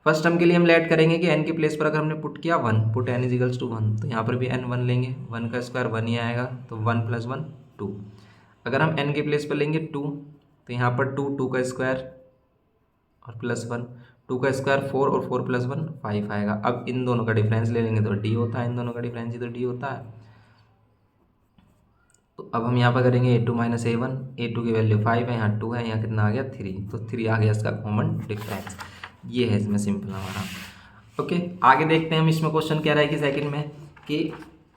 [SPEAKER 1] फर्स्ट टर्म के लिए हम लेट करेंगे कि n के प्लेस पर अगर हमने पुट किया 1, पुट n = 1, तो यहाँ पर भी n 1 लेंगे, 1 का स्क्वायर 1 ही आएगा, तो 1 + 1 2। अगर हम n के प्लेस पर लेंगे 2, तो यहाँ पर 2 का स्क्वायर और +1, 2 का स्क्वायर 4 और 4 + 1 5 आएगा। अब इन दोनों का डिफरेंस ले लेंगे तो d होता है, इन दोनों का डिफरेंस ही तो d होता है। तो अब हम यहाँ पर करेंगे a2 - a1, a2 की वैल्यू 5 है, यहाँ 2 है, यहाँ कितना आ गया 3, तो 3 आ गया इसका कॉमन डिफरेंस। ये है इसमें सिंपल हमारा। ओके, आगे देखते हैं हम। इसमें क्वेश्चन कह रहा है कि सेकंड में कि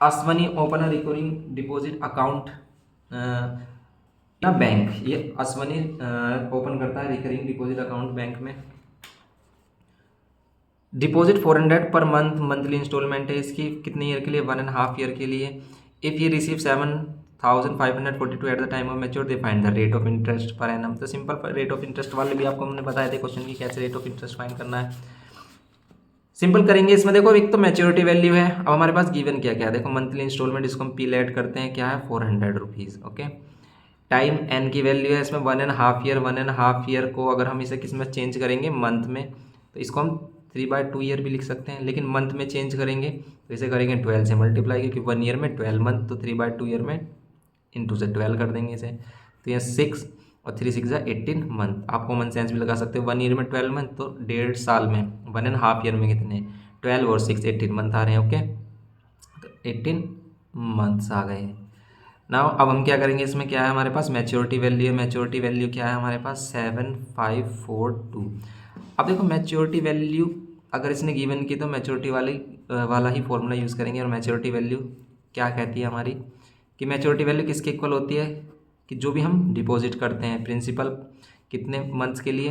[SPEAKER 1] Ashwani open a recurring deposit account ना बैंक, ये अश्वनी ओपन करता है रिकरिंग डिपॉजिट अकाउंट बैंक में। Deposit 400 per month, monthly instalment है इसकी, कितने ईयर के लिए, 1.5 ईयर के लिए। इफ़ ये receive 7,542 at the time of mature they find the rate of interest per annum. तो सिंपल रेट ऑफ इंटरेस्ट वाले भी आपको हमने बताया थे क्वेश्चन की कैसे रेट ऑफ इंटरेस्ट फाइंड करना है। सिंपल करेंगे इसमें, देखो एक तो मैच्योरिटी वैल्यू है, अब हमारे पास गिवन क्या क्या है, देखो मंथली इंस्टॉलमेंट, इसको हम पी लेट करते हैं, क्या है 400 रुपीज़। ओके, टाइम एन की वैल्यू है इसमें 1.5 ईयर। 1.5 ईयर को अगर हम इसे किस में चेंज करेंगे, मंथ में, तो इसको हम 3/2 ईयर भी लिख सकते हैं, लेकिन मंथ में चेंज करेंगे तो इसे करेंगे 12 से मल्टीप्लाई, क्योंकि 1 ईयर में 12 मंथ, तो 3/2 ईयर में इंटू से 12 कर देंगे इसे। तो ये 6 और 3 6 18 मंथ। आप कॉमन सेंस भी लगा सकते हो, 1 ईयर में 12 मंथ, तो 1.5 साल में 1.5 ईयर में कितने 12 और 6 18 मंथ आ रहे हैं। ओके, तो 18 मंथ्स आ गए। नाउ अब हम क्या करेंगे, इसमें क्या है हमारे पास मैच्योरिटी वैल्यू है। मैच्योरिटी वैल्यू क्या है हमारे पास 7542। अब देखो मैच्योरिटी वैल्यू अगर इसने गिवन की तो मैच्योरिटी वाला ही फॉर्मूला यूज़ करेंगे। और मैच्योरिटी वैल्यू क्या कहती है हमारी, कि मैच्योरिटी वैल्यू किसके इक्वल होती है, कि जो भी हम डिपॉजिट करते हैं प्रिंसिपल कितने मंथ्स के लिए,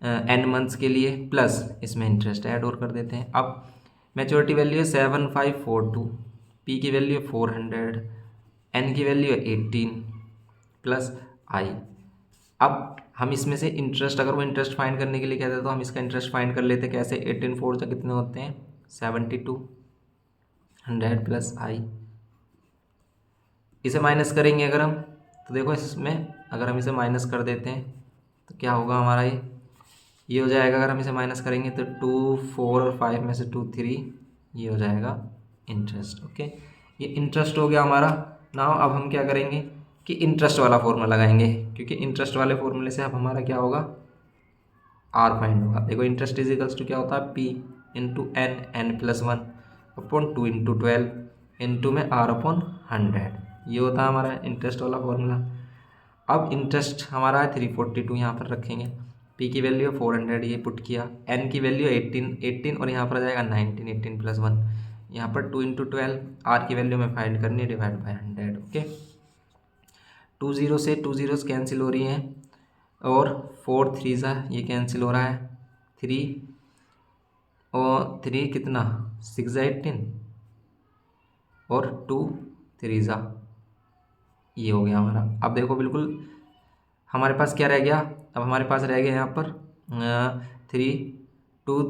[SPEAKER 1] एन मंथ्स के लिए, प्लस इसमें इंटरेस्ट ऐड और कर देते हैं। अब मैच्योरिटी वैल्यू है 7542, पी की वैल्यू है 400, एन की वैल्यू है 18 प्लस आई। अब हम इसमें से इंटरेस्ट, अगर वो इंटरेस्ट फाइंड करने के लिए कहते हैं तो हम इसका इंटरेस्ट फाइंड कर लेते, कैसे 18 4 से कितने होते हैं 72, 100 प्लस आई। इसे माइनस करेंगे अगर हम, तो देखो इसमें अगर हम इसे माइनस कर देते हैं तो क्या होगा हमारा, ये हो जाएगा। अगर हम इसे माइनस करेंगे तो 2 4 और 5 में से 2 3, ये हो जाएगा इंटरेस्ट। ओके, ये इंटरेस्ट हो गया हमारा। नाउ अब हम क्या करेंगे कि इंटरेस्ट वाला फॉर्मूला लगाएंगे, क्योंकि इंटरेस्ट वाले फॉर्मूले से अब हमारा क्या होगा, आर फाइंड होगा। देखो इंटरेस्ट इज इक्वल्स टू क्या होता है, P into n, n plus 1 upon 2 into 12 into में आर अपॉन 100। ये होता है हमारा इंटरेस्ट वाला फॉर्मूला। अब इंटरेस्ट हमारा है 342, यहाँ पर रखेंगे। पी की वैल्यू है 400, ये पुट किया। एन की वैल्यू है 18 और यहाँ पर आ जाएगा 19, 18 प्लस 1, यहाँ पर 2 इंटू 12। आर की वैल्यू में फाइंड करनी है, डिवाइड बाई 100। ओके, 2 0 से 2 जीरोस कैंसिल हो रही हैं, और 4 3 सा ये कैंसिल हो रहा है, 3 और 3 कितना 6 18, और 2 3 सा, ये हो गया हमारा। अब देखो बिल्कुल हमारे पास क्या रह गया, अब हमारे पास रह गया यहाँ पर 3 2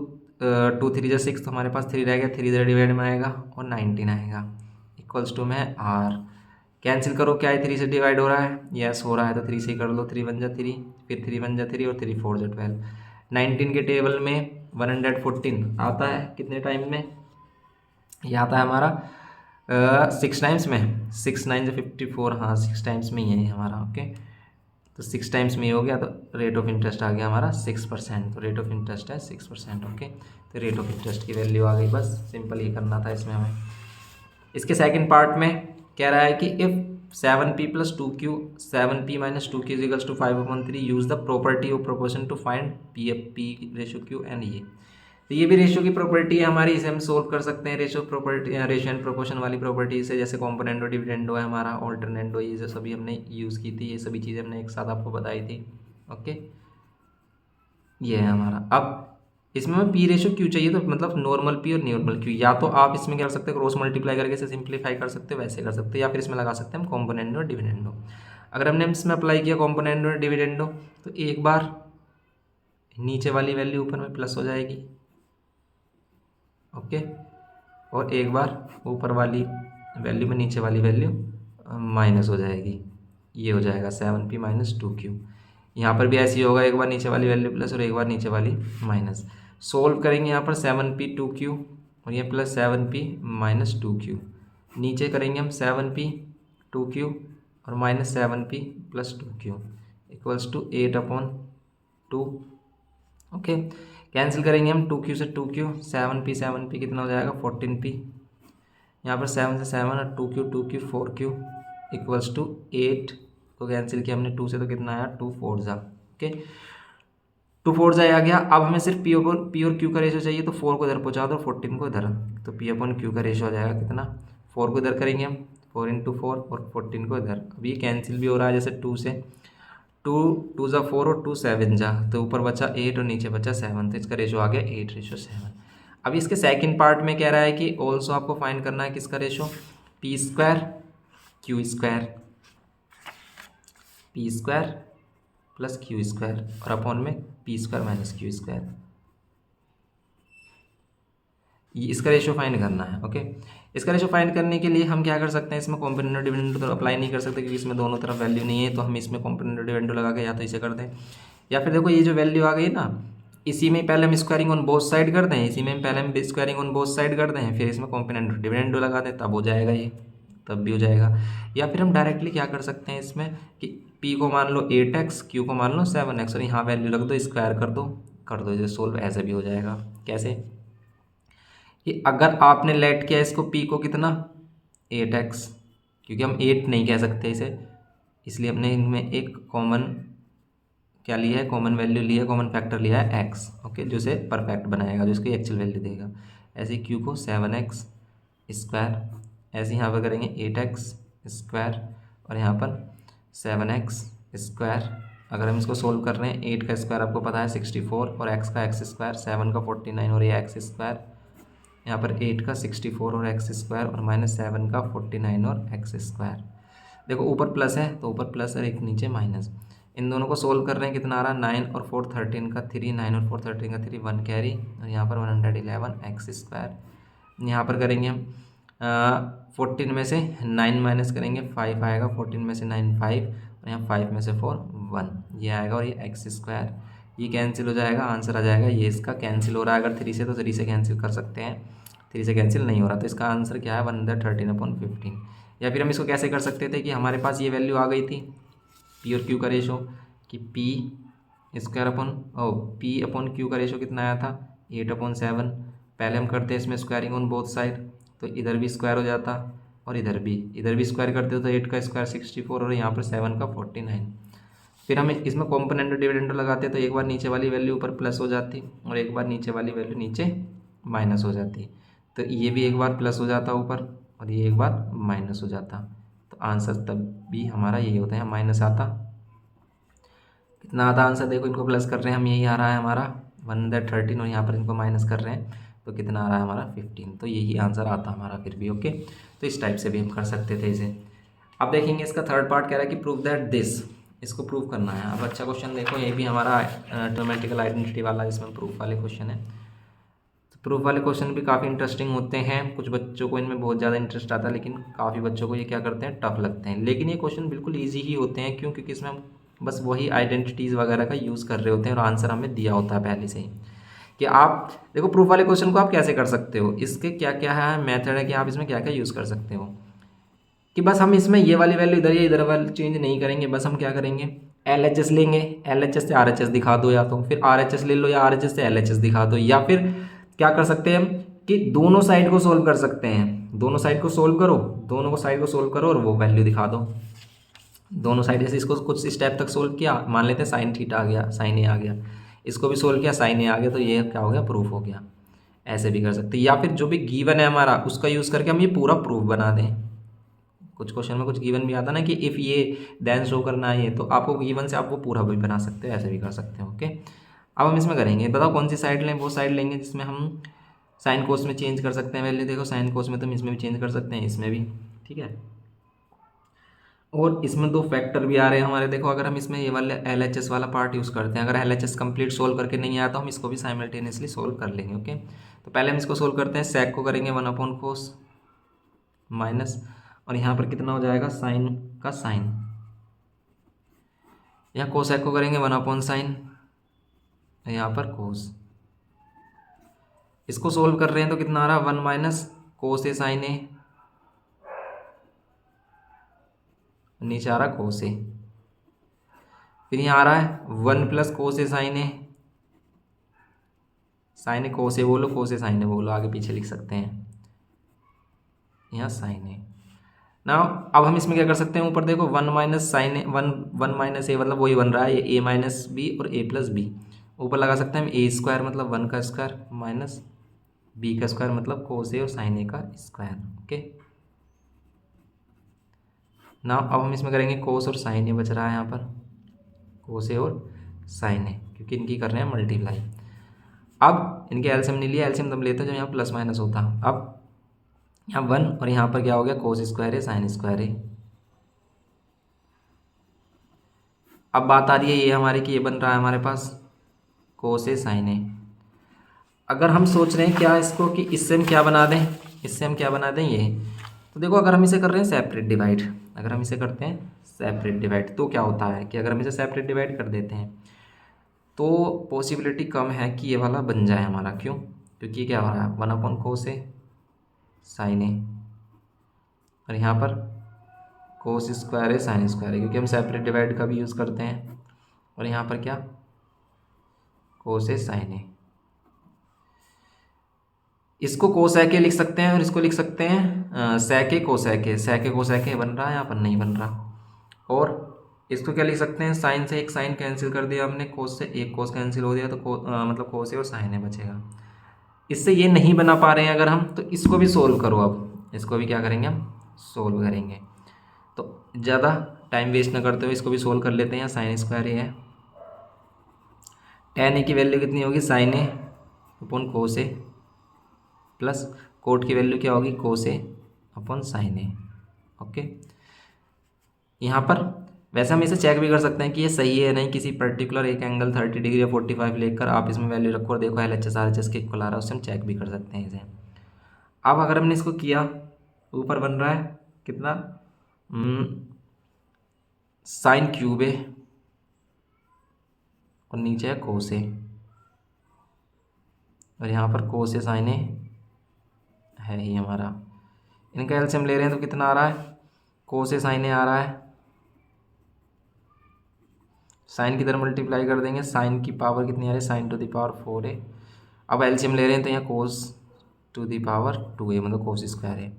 [SPEAKER 1] 2 3 6, तो हमारे पास 3 रह गया, 3 इधर डिवाइड में आएगा और 19 आएगा, इक्वल्स टू में आर। कैंसिल करो, क्या है 3 से डिवाइड हो रहा है, यस हो रहा है, तो 3 से ही कर लो। 3 1 जा 3, फिर 3 1 जा 3 और 3 4 जा 12। 19 के टेबल में 114 आता है कितने टाइम में, ये आता है हमारा 6 टाइम्स में। 6 9 जा 54, हाँ 6 टाइम्स में ही है हमारा। ओके, तो 6 टाइम्स में ही हो गया, तो रेट ऑफ इंटरेस्ट आ गया हमारा 6%। तो रेट ऑफ इंटरेस्ट है 6%। ओके, तो रेट ऑफ इंटरेस्ट की वैल्यू आ गई, बस सिंपल ये करना था इसमें हमें। इसके सेकंड पार्ट में कह रहा है कि if 7p plus 2q 7p minus 2q is equals to 5/3 use the property of proportion to find P ratio Q and ये। तो ये भी रेशियो की प्रॉपर्टी है हमारी, इसे हम सोल्व कर सकते हैं ratio property, ratio and proportion वाली प्रॉपर्टी से, जैसे कॉम्पोनेंडो डिविडेंडो है हमारा, ऑल्टरनेंडो, ये जो सभी हमने यूज़ की थी, ये सभी चीज़ें हमने एक साथ आपको बताई थी। ओके, ये है हमारा। अब इसमें हमें पी रेशियो क्यू चाहिए, तो मतलब नॉर्मल पी और नॉर्मल क्यू, या तो आप इसमें क्या कर सकते हो क्रॉस मल्टीप्लाई करके इसे सिंप्लीफाई कर सकते हो, वैसे कर सकते हो, या फिर इसमें लगा सकते हैं हम कॉम्पोनेंडो और डिविडेंडो। अगर हमने इसमें अप्लाई किया कॉम्पोनेंडो और डिविडेंडो, तो एक बार नीचे वाली वैल्यू ऊपर में प्लस हो जाएगी, ओके, और एक बार ऊपर वाली वैल्यू में नीचे वाली वैल्यू माइनस हो जाएगी, ये हो जाएगा 7p माइनस 2q। यहाँ पर भी ऐसे ही होगा, एक बार नीचे वाली वैल्यू प्लस और एक बार नीचे वाली माइनस। सोल्व करेंगे यहाँ पर 7p 2q और ये प्लस 7p माइनस 2q। नीचे करेंगे हम 7p 2q और minus 7p plus 2q equals to 8/2। Okay, cancel करेंगे हम 2q से 2q, 7p कितना हो जाएगा 14p। यहाँ पर 7 से 7 और 2q 4q इक्वल्स टू 8 को कैंसिल किया हमने 2 से, तो कितना आया 2 4 जा। ओके, 2 4 जा आ गया। अब हमें सिर्फ पी और क्यू का रेशो चाहिए, तो 4 को इधर पहुँचा दो, 14 को इधर, तो p/q का रेशो आ जाएगा कितना, 4 को इधर करेंगे हम, 4 × 4 और 14 को इधर। अब ये कैंसिल भी हो रहा है, जैसे 2 से 2 2 जा 4 और 2 7 जा, तो ऊपर बचा 8 और नीचे बचा 7, तो इसका रेशो आ गया 8/7। अब इसके सेकंड पार्ट में कह रहा है कि ऑल्सो आपको फाइंड करना है किसका रेशो, p² प्लस q² और अपॉन में p² माइनस q²। इसका रेशो फाइंड करना है। ओके, इसका रेशो फाइंड करने के लिए हम क्या कर सकते हैं, इसमें कॉम्पोनेंट डिविडेंड तो अप्लाई नहीं कर सकते क्योंकि इसमें दोनों तरफ वैल्यू नहीं है, तो हम इसमें कॉम्पोनेंट डिविडेंड लगा के या तो इसे कर दें, या फिर देखो ये जो वैल्यू आ गई ना, इसी में पहले हम स्क्वायरिंग ऑन बोथ साइड कर दें, इसी में पहले हम स्क्वायरिंग ऑन बोथ साइड कर दें, फिर इसमें कॉम्पोनेंट डिविडेंड लगा दें, तब हो जाएगा ये, तब भी हो जाएगा। या फिर हम डायरेक्टली क्या कर सकते हैं इसमें कि पी को मान लो 8x, क्यू को मान लो 7x और यहाँ वैल्यू रख दो, स्क्वायर कर दो, इसे सोल्व ऐसे भी हो जाएगा। कैसे कि अगर आपने लेट किया इसको पी को कितना 8x, क्योंकि हम 8 नहीं कह सकते इसे, इसलिए हमने इनमें एक कॉमन क्या लिया है, कॉमन वैल्यू लिया है, कॉमन फैक्टर लिया है x। ओके, जो इसे परफेक्ट बनाएगा, जो इसकी एक्चुअल वैल्यू देगा। ऐसे क्यू को 7x स्क्वायर, ऐसे यहाँ पर करेंगे 8x स्क्वायर और यहाँ पर 7x स्क्वायर। अगर हम इसको सोल्व कर रहे हैं, 8 का स्क्वायर आपको पता है 64 और x का x स्क्वायर, 7 का 49 और ये x स्क्वायर, यहाँ पर 8 का 64 और x स्क्वायर और -7 का 49 और x स्क्वायर। देखो ऊपर प्लस है तो ऊपर प्लस और एक नीचे माइनस, इन दोनों को सोल्व कर रहे हैं, कितना आ रहा है 9 और 4 13 का 3, 9 और 4 13 का 3, 1 कैरी और यहाँ पर 111 x स्क्वायर। यहाँ पर करेंगे हम 14 में से 9 माइनस करेंगे 5 आएगा, 14 में से 9 5 और यहाँ 5 में से 4 1, ये आएगा और ये x स्क्वायर, ये कैंसिल हो जाएगा, आंसर आ जाएगा ये इसका। कैंसिल हो रहा है अगर 3 से तो 3 से कैंसिल कर सकते हैं, 3 से कैंसिल नहीं हो रहा तो इसका आंसर क्या है 1/13/15। या फिर हम इसको कैसे कर सकते थे कि हमारे पास ये वैल्यू आ गई थी पी और क्यू का रेशो, कि P square upon P upon Q का रेशो कितना आया था 8/7। पहले हम करते हैं इसमें स्क्वायरिंग ऑन बोथ साइड, तो इधर भी स्क्वायर हो जाता और इधर भी स्क्वायर करते हो तो 8 का स्क्वायर 64 और यहाँ पर 7 का 49। फिर हम इसमें कॉम्पोनेंट डिविडेंड लगाते तो एक बार नीचे वाली वैल्यू ऊपर प्लस हो जाती और एक बार नीचे वाली वैल्यू नीचे माइनस हो जाती, तो ये भी एक बार प्लस हो जाता ऊपर और ये एक बार माइनस हो जाता, तो आंसर तब भी हमारा यही होता है, माइनस आता। कितना आता आंसर, देखो इनको प्लस कर रहे हैं हम, यही आ रहा है हमारा 1/13 और यहाँ पर इनको माइनस कर रहे हैं तो कितना आ रहा है हमारा 15, तो यही आंसर आता हमारा फिर भी। ओके, तो इस टाइप से भी हम कर सकते थे इसे। अब देखेंगे इसका थर्ड पार्ट कह रहा है कि प्रूव दैट दिस, इसको प्रूव करना है। अब अच्छा क्वेश्चन देखो, ये भी हमारा ट्योमेटिकल आइडेंटिटी वाला, इसमें प्रूफ वाले क्वेश्चन है। तो प्रूफ वाले क्वेश्चन भी काफ़ी इंटरेस्टिंग होते हैं, कुछ बच्चों को इनमें बहुत ज़्यादा इंटरेस्ट आता है, लेकिन काफ़ी बच्चों को ये क्या करते हैं टफ लगते हैं, लेकिन ये क्वेश्चन बिल्कुल ईजी ही होते हैं। क्यों? क्योंकि इसमें हम बस वही आइडेंटिटीज़ वगैरह का यूज़ कर रहे होते हैं और आंसर हमें दिया होता है पहले से ही। कि आप देखो प्रूफ वाले क्वेश्चन को आप कैसे कर सकते हो, इसके क्या क्या है मेथड है कि आप इसमें क्या क्या यूज़ कर सकते हो, कि बस हम इसमें ये वाली वैल्यू इधर या इधर वाली चेंज नहीं करेंगे, बस हम क्या करेंगे LHS लेंगे, LHS से RHS दिखा दो, या तो फिर RHS ले लो या RHS से LHS दिखा दो, या फिर क्या कर सकते हैं हम कि दोनों साइड को सोल्व कर सकते हैं, दोनों साइड को सोल्व करो, दोनों को साइड को सोल्व करो और वो वैल्यू दिखा दो। दोनों साइड जैसे इसको कुछ स्टेप तक सोल्व किया, मान लेते हैं साइन थीटा आ गया, साइन ए आ गया, इसको भी सोल्व किया साइन ए आ गया, तो ये क्या हो गया प्रूफ हो गया। ऐसे भी कर सकते हैं, या फिर जो भी गिवन है हमारा उसका यूज़ करके हम ये पूरा प्रूफ बना दें। कुछ क्वेश्चन में कुछ गिवन भी आता ना कि इफ़ ये देन शो करना है ये, तो आपको गिवन से आप वो पूरा भी बना सकते हो, ऐसे भी कर सकते हो। ओके, अब हम इसमें करेंगे, बताओ कौन सी साइड लें, वो साइड लेंगे जिसमें हम साइन कोस में चेंज कर सकते हैं वैल्यू। देखो साइन कोस में तो हम इसमें भी चेंज कर सकते हैं, इसमें भी, ठीक है। और इसमें दो फैक्टर भी आ रहे हैं हमारे, देखो अगर हम इसमें ये वाले LHS वाला पार्ट यूज़ करते हैं, अगर LHS कंप्लीट सोल्व करके नहीं आया तो हम इसको भी साइमल्टेनियसली सोल्व कर लेंगे। ओके, तो पहले हम इसको सोल्व करते हैं, सेक को करेंगे 1/cos माइनस और यहाँ पर कितना हो जाएगा साइन का साइन, यहाँ कोसेक को करेंगे 1/sin, यहाँ पर कोस। इसको सोल्व कर रहे हैं तो कितना आ रहा है 1 - cos ए साइन ए, नीचे आ रहा कोस ए, फिर यहाँ आ रहा है 1 + cos ए साइन ए, साइन ए कोस ए बोलो, कोस ए साइन ए बोलो, आगे पीछे लिख सकते हैं, यहाँ साइन ए ना। अब हम इसमें क्या कर सकते हैं, ऊपर देखो 1 - sin ए, 1 - ए मतलब वही बन रहा है ये a - b और a + b, ऊपर लगा सकते हैं हम a² मतलब 1 का स्क्वायर माइनस b का स्क्वायर मतलब cos ए और sin ए का स्क्वायर। ओके ना, अब हम इसमें करेंगे cos और sin ए बच रहा है यहाँ पर, cos ए और sin ए, क्योंकि इनकी कर रहे हैं मल्टीप्लाई। अब इनके एलसीएम नहीं लिया, एलसीएम तब लेते हैं जब यहाँ प्लस माइनस होता। अब यहाँ 1 और यहाँ पर क्या हो गया cos² है sin² है। अब बात आ रही है ये हमारे कि ये बन रहा है हमारे पास cos ए sin ए। अगर हम सोच रहे हैं क्या इसको कि इससे हम क्या बना दें, इससे हम क्या बना दें ये, तो देखो अगर हम इसे कर रहे हैं सेपरेट डिवाइड, अगर हम इसे करते हैं सेपरेट डिवाइड तो क्या होता है कि अगर हम इसे सेपरेट डिवाइड कर देते हैं तो पॉसिबिलिटी कम है कि ये वाला बन जाए हमारा। क्यों? क्योंकि क्या हो रहा है 1 अपॉन कोस ए साइन ए, और यहाँ पर कोस स्क्वायर है साइन स्क्वायर है, क्योंकि हम सेपरेट डिवाइड का भी यूज़ करते हैं। और यहाँ पर क्या कोस ए साइन ए, इसको कोसैक लिख सकते हैं और इसको लिख सकते हैं सैके कोसैके। सैके कोसैके बन रहा है, यहाँ पर नहीं बन रहा। और इसको क्या लिख सकते हैं, साइन से एक साइन कैंसिल कर दिया हमने, कोस से एक कोस कैंसिल हो दिया, तो मतलब कोस ए और साइन ए बचेगा। इससे ये नहीं बना पा रहे हैं अगर हम, तो इसको भी सोल्व करो। अब इसको भी क्या करेंगे हम, सोल्व करेंगे। तो ज़्यादा टाइम वेस्ट ना करते हुए इसको भी सोल्व कर लेते हैं। साइन स्क्वायर ए है, टेन ए की वैल्यू कितनी होगी, साइन ए अपॉन कोस ए, प्लस कोट की वैल्यू क्या होगी, कोस ए अपॉन साइन ए। ओके, यहाँ पर वैसे हम इसे चेक भी कर सकते हैं कि ये सही है नहीं, किसी पर्टिकुलर एक एंगल 30 डिग्री या 45 लेकर आप इसमें वैल्यू रखो और देखो LHS RHS के इक्वल आ रहा है, उससे हम चेक भी कर सकते हैं इसे। अब अगर हमने इसको किया, ऊपर बन रहा है कितना, साइन क्यूब ए और नीचे है कोस ए, और यहाँ पर कोस ए साइन ए है ही हमारा। इनका एलसीएम ले रहे हैं तो कितना आ रहा है, कोस ए साइन ए आ रहा है, साइन की तरह मल्टीप्लाई कर देंगे, साइन की पावर कितनी आ रही है, sign to the power 4a। अब एलसीएम ले रहे हैं तो यहाँ कोस टू द पावर 2a, मतलब कोस स्क्वायर है।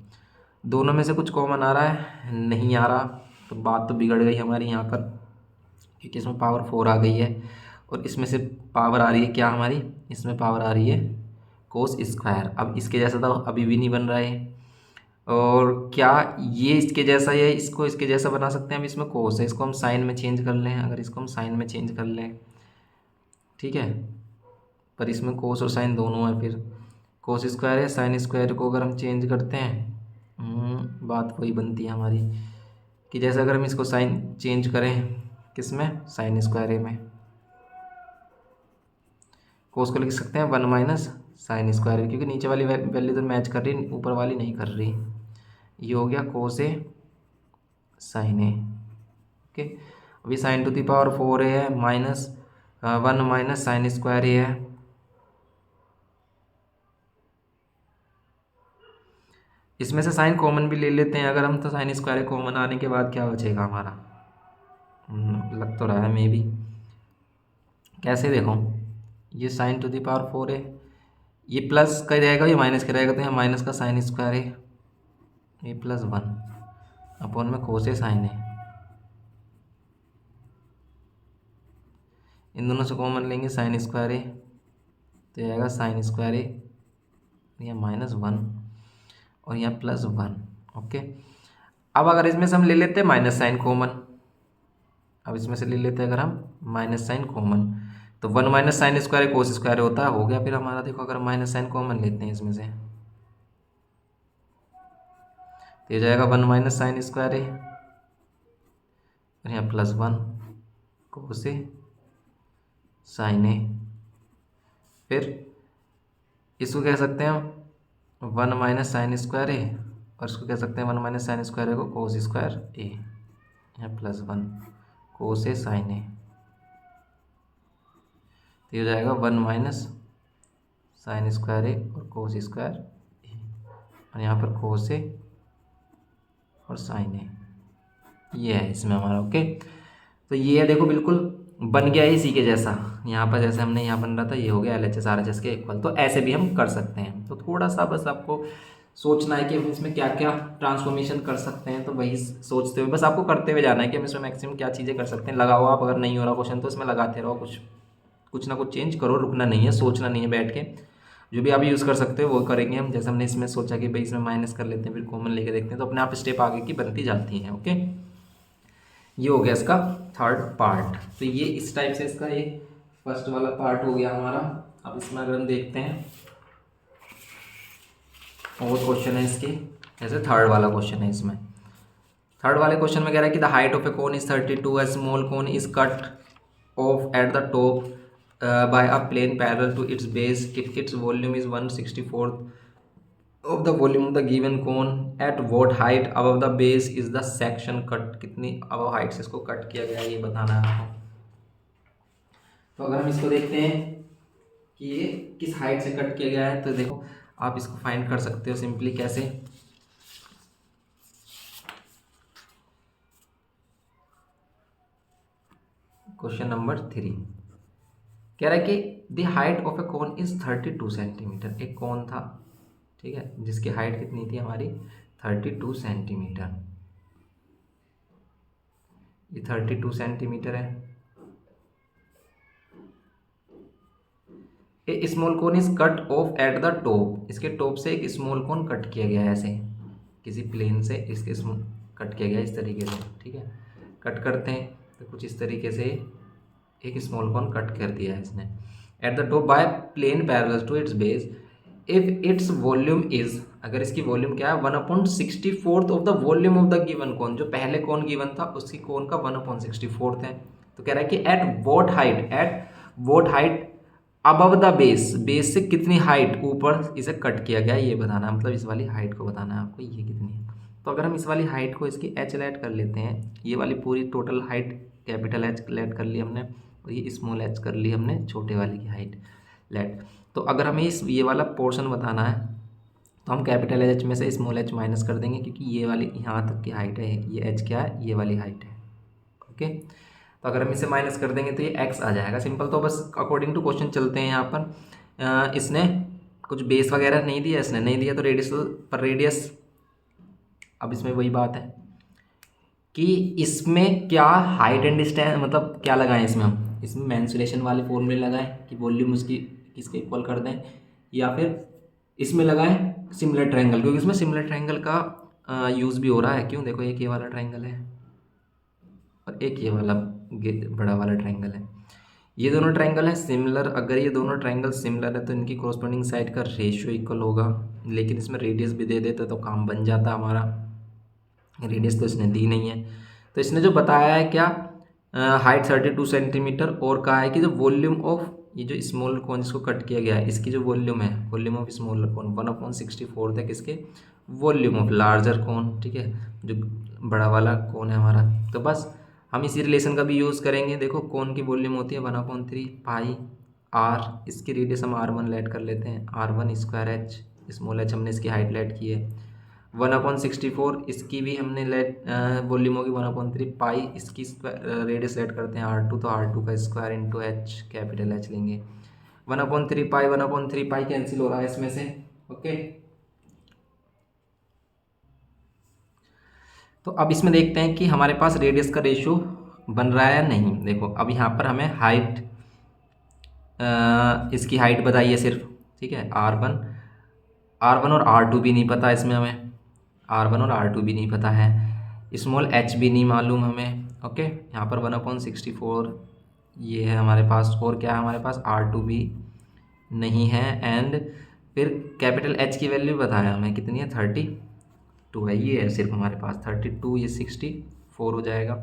[SPEAKER 1] दोनों में से कुछ कॉमन आ रहा है, नहीं आ रहा, तो बात तो बिगड़ गई हमारी यहाँ पर, क्योंकि इसमें पावर 4 आ गई है और इसमें से पावर आ रही है क्या हमारी, इसमें पावर आ रही है कोस स्क्वायर। अब इसके जैसा तो अभी भी नहीं बन रहा है, और क्या ये इसके जैसा है, इसको इसके जैसा बना सकते हैं हम, इसमें कोस है, इसको हम साइन में चेंज कर लें, अगर इसको हम साइन में चेंज कर लें, ठीक है, पर इसमें कोस और साइन दोनों है, फिर कोस स्क्वायर है, साइन स्क्वायर को अगर हम चेंज करते हैं, बात वही बनती है हमारी कि जैसे अगर हम इसको साइन चेंज करें किस में, साइन स्क्वायर में, कोस को लिख सकते हैं 1 माइनस साइन स्क्वायर, क्योंकि नीचे वाली वैल्यू तो मैच कर रही, ऊपर वाली नहीं कर रही। ये हो गया कोस ए साइन ए। ओके, अभी sign to the power 4a है, माइनस 1 माइनस साइन स्क्वायर ए है। इसमें से साइन कॉमन भी ले लेते हैं अगर हम, तो साइन स्क्वायर कॉमन आने के बाद क्या बचेगा हमारा, लग तो रहा है मे बी, कैसे देखो, ये साइन टू द पावर 4 है, ये प्लस का रहेगा, ये माइनस का रहेगा, तो यहाँ माइनस का साइन स्क्वायर है, ये प्लस 1 अपॉन में कोस ए साइन है। इन दोनों से कॉमन लेंगे साइन स्क्वायर है, तो ये आएगा साइन स्क्वायर है, यहाँ -1 और यहाँ +1। ओके, अब अगर इसमें से हम ले लेते हैं माइनस साइन कॉमन, अब इसमें से ले लेते हैं अगर हम माइनस साइन कॉमन, तो 1 minus sine square cos square होता है, हो गया फिर हमारा। देखो अगर माइनस साइन कॉमन लेते हैं इसमें से, तो ये जाएगा 1 माइनस साइन स्क्वायर है और यहाँ +1 कोस ए साइन ए। फिर इसको कह सकते हैं हम 1 माइनस साइन स्क्वायर ए, और इसको कह सकते हैं 1 माइनस साइन स्क्वायर ए को कोस स्क्वायर ए, यहाँ +1 कोस ए साइन ए। तो ये हो जाएगा 1 माइनस साइन स्क्वायर ए और कोस स्क्वायर ए, और यहाँ पर कोस ए और साइन ए, ये है इसमें हमारा। ओके, तो ये है, देखो बिल्कुल बन गया है इसी के जैसा, यहाँ पर जैसे हमने यहाँ बन रहा था, ये हो गया LHS RHS के इक्वल। तो ऐसे भी हम कर सकते हैं, तो थोड़ा सा बस आपको सोचना है कि हम इसमें क्या क्या ट्रांसफॉर्मेशन कर सकते हैं, तो वही सोचते हुए बस आपको करते हुए जाना है कि हम इसमें मैक्सिमम क्या चीज़ें कर सकते हैं। लगाओ आप, अगर नहीं हो रहा क्वेश्चन तो इसमें लगाते रहो, कुछ ना कुछ चेंज करो, रुकना नहीं है, सोचना नहीं है बैठ के, जो भी आप यूज़ कर सकते हो वो करेंगे हम। जैसे हमने इसमें सोचा कि भाई इसमें माइनस कर लेते हैं, फिर कॉमन लेके देखते हैं, तो अपने आप स्टेप आगे की बनती जाती हैं। ओके, ये हो गया इसका थर्ड पार्ट। तो ये इस टाइप से इसका ये फर्स्ट वाला पार्ट हो गया हमारा। अब इसमें अगर हम देखते हैं और क्वेश्चन है इसके, जैसे थर्ड वाला क्वेश्चन है, इसमें थर्ड वाले क्वेश्चन में कह रहा है कि the height of A cone is 32, a small cone is cut off at the top by a plane parallel to its base if its volume is 1/64 of the volume of the given cone at what height above the base is the section cut। कितनी above height से इसको cut किया गया है ये बताना है आपको। तो अगर हम इसको देखते हैं कि ये किस हाइट से कट किया गया है, तो देखो आप इसको फाइंड कर सकते हो सिंपली। कैसे? क्वेश्चन नंबर 3 कह रहा है कि the height of A cone is 32 centimetre. एक कोन था, ठीक है, जिसकी हाइट कितनी थी हमारी 32 सेंटीमीटर। ये 32 सेंटीमीटर है। A small cone is cut off at the top. इसके टॉप से एक स्मॉल कोन कट किया गया है, ऐसे किसी प्लेन से इसके कट किया गया इस तरीके से, ठीक है। कट करते हैं तो कुछ इस तरीके से एक स्मॉल कॉन कट कर दिया है इसने at the top by plane parallel to its base if its volume is, अगर इसकी वॉल्यूम क्या है 1/64 of the volume of the given cone. जो पहले कॉन गिवन था उसकी कॉन का 1/64 है। तो कह रहा है कि at what height above the base, base से कितनी हाइट ऊपर इसे कट किया गया ये बताना है, मतलब इस वाली हाइट को बताना है आपको ये कितनी है। तो अगर हम इस वाली हाइट को इसकी एच लेट कर लेते हैं, ये वाली पूरी total height capital H let कर ली हमने और ये स्मॉल एच कर ली हमने छोटे वाले की हाइट लेट। तो अगर हमें ये वाला पोर्शन बताना है तो हम कैपिटल एच में से स्मॉल एच माइनस कर देंगे, क्योंकि ये वाली यहाँ तक की हाइट है, ये एच क्या है, ये वाली हाइट है। ओके, तो अगर हम इसे माइनस कर देंगे तो ये एक्स आ जाएगा। सिंपल। तो बस अकॉर्डिंग टू क्वेश्चन चलते हैं यहाँ पर। इसने कुछ बेस वगैरह नहीं दिया, इसने नहीं दिया तो रेडियस पर रेडियस। अब इसमें वही बात है कि इसमें क्या हाइट एंड डिस्टेंस, मतलब क्या लगाएं इसमें मेंसुरेशन वाले फॉर्मूले लगाएं कि वॉल्यूम उसकी किसके इक्वल कर दें, या फिर इसमें लगाएं सिमिलर ट्रायंगल, क्योंकि इसमें सिमिलर ट्रायंगल का यूज़ भी हो रहा है। क्यों? देखो एक ये वाला ट्रायंगल है और एक ये वाला बड़ा वाला ट्रायंगल है। ये दोनों ट्रायंगल है सिमिलर। अगर ये दोनों ट्रायंगल सिमिलर है तो इनकी कॉरस्पॉन्डिंग साइड का रेशियो इक्वल होगा, लेकिन इसमें रेडियस भी दे देते तो काम बन जाता हमारा। रेडियस तो इसने दी नहीं है। तो इसने जो बताया है क्या, हाइट 32 सेंटीमीटर, और कहा है कि जो वॉल्यूम ऑफ ये जो स्मॉल कॉन जिसको कट किया गया है इसकी जो वॉल्यूम है, वॉल्यूम ऑफ स्मॉल कॉन 1/64 है किसके, वॉल्यूम ऑफ लार्जर कॉन, ठीक है, जो बड़ा वाला कॉन है हमारा। तो बस हम इसी रिलेशन का भी यूज़ करेंगे। देखो कॉन की वॉल्यूम होती है 1/3 पाई आर, इसकी रेडियस हम R1 लेट कर लेते हैं, R1 square H, small H हमने इसकी हाइट लेट की है 1/64, इसकी भी हमने लेट वॉल्यूम होगी 1/3 पाई, इसकी रेडियस लेट करते हैं R2, तो R2 का square into H, capital H लेंगे। 1/3 पाई कैंसिल हो रहा है इसमें से। ओके, तो अब इसमें देखते हैं कि हमारे पास रेडियस का रेशियो बन रहा है या नहीं। देखो अब यहाँ पर हमें हाइट, इसकी हाइट बताइए सिर्फ, ठीक है, R1 और R2 भी नहीं पता इसमें हमें, R1 और R2 भी नहीं पता है, स्मॉल एच भी नहीं मालूम हमें। ओके, यहाँ पर 1/64 ये है हमारे पास, और क्या है हमारे पास R2 भी नहीं है, एंड फिर कैपिटल एच की वैल्यू बताया हमें कितनी है 32 है, ये है सिर्फ हमारे पास 32, ये 64 हो जाएगा,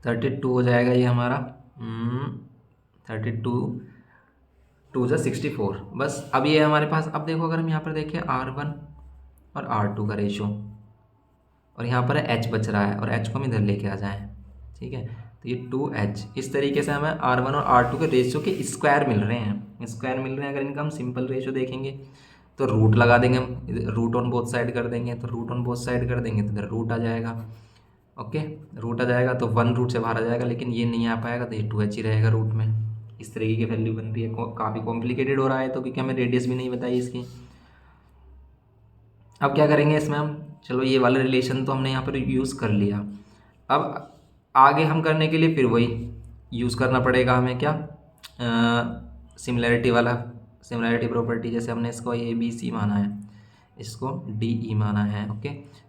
[SPEAKER 1] 32 हो जाएगा ये हमारा 32 2 जा 64 बस। अब ये है हमारे पास। अब देखो अगर हम यहाँ पर देखें R1 और R2 का रेशो, और यहाँ पर H बच रहा है और H को हम इधर लेके आ जाएं, ठीक है, तो ये 2H, इस तरीके से हमें R1 और R2 के रेशियो के स्क्वायर मिल रहे हैं, स्क्वायर मिल रहे हैं। अगर इनका हम सिंपल रेशियो देखेंगे तो रूट लगा देंगे हम, रूट ऑन बोथ साइड कर देंगे, तो रूट ऑन बोथ साइड कर देंगे तो इधर रूट आ जाएगा। ओके, रूट आ जाएगा तो 1 रूट से बाहर आ जाएगा, लेकिन ये नहीं आ पाएगा तो ये 2H ही रहेगा रूट में। इस तरीके की वैल्यू बन रही है। काफ़ी कॉम्प्लिकेटेड हो रहा है तो, क्योंकि हमें रेडियस भी नहीं बताई इसकी। अब क्या करेंगे इसमें हम, चलो ये वाला रिलेशन तो हमने यहाँ पर यूज़ कर लिया। अब आगे हम करने के लिए फिर वही यूज़ करना पड़ेगा हमें, क्या, सिमिलैरिटी वाला, सिमिलैरिटी प्रॉपर्टी। जैसे हमने इसको ABC माना है, इसको DE माना है। ओके,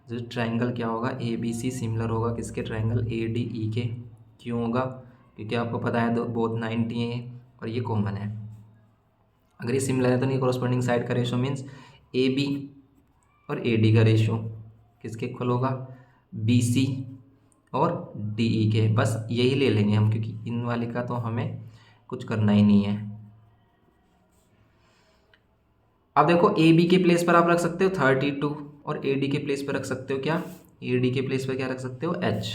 [SPEAKER 1] जो ट्रायंगल क्या होगा, ABC सिमिलर होगा किसके, ट्रायंगल ADE के। क्यों होगा? क्योंकि आपको पता है बोथ 90 है और ये कॉमन है। अगर ये सिमिलर है तो नहीं, कॉरस्पॉन्डिंग साइड का रेशो मीन्स AB और AD का रेशो किसके इक्वल होगा, BC और DE के। बस यही ले लेंगे हम, क्योंकि इन वाले का तो हमें कुछ करना ही नहीं है। अब देखो ए बी के प्लेस पर आप रख सकते हो 32 और ए डी के प्लेस पर रख सकते हो क्या, ए डी के प्लेस पर क्या रख सकते हो एच,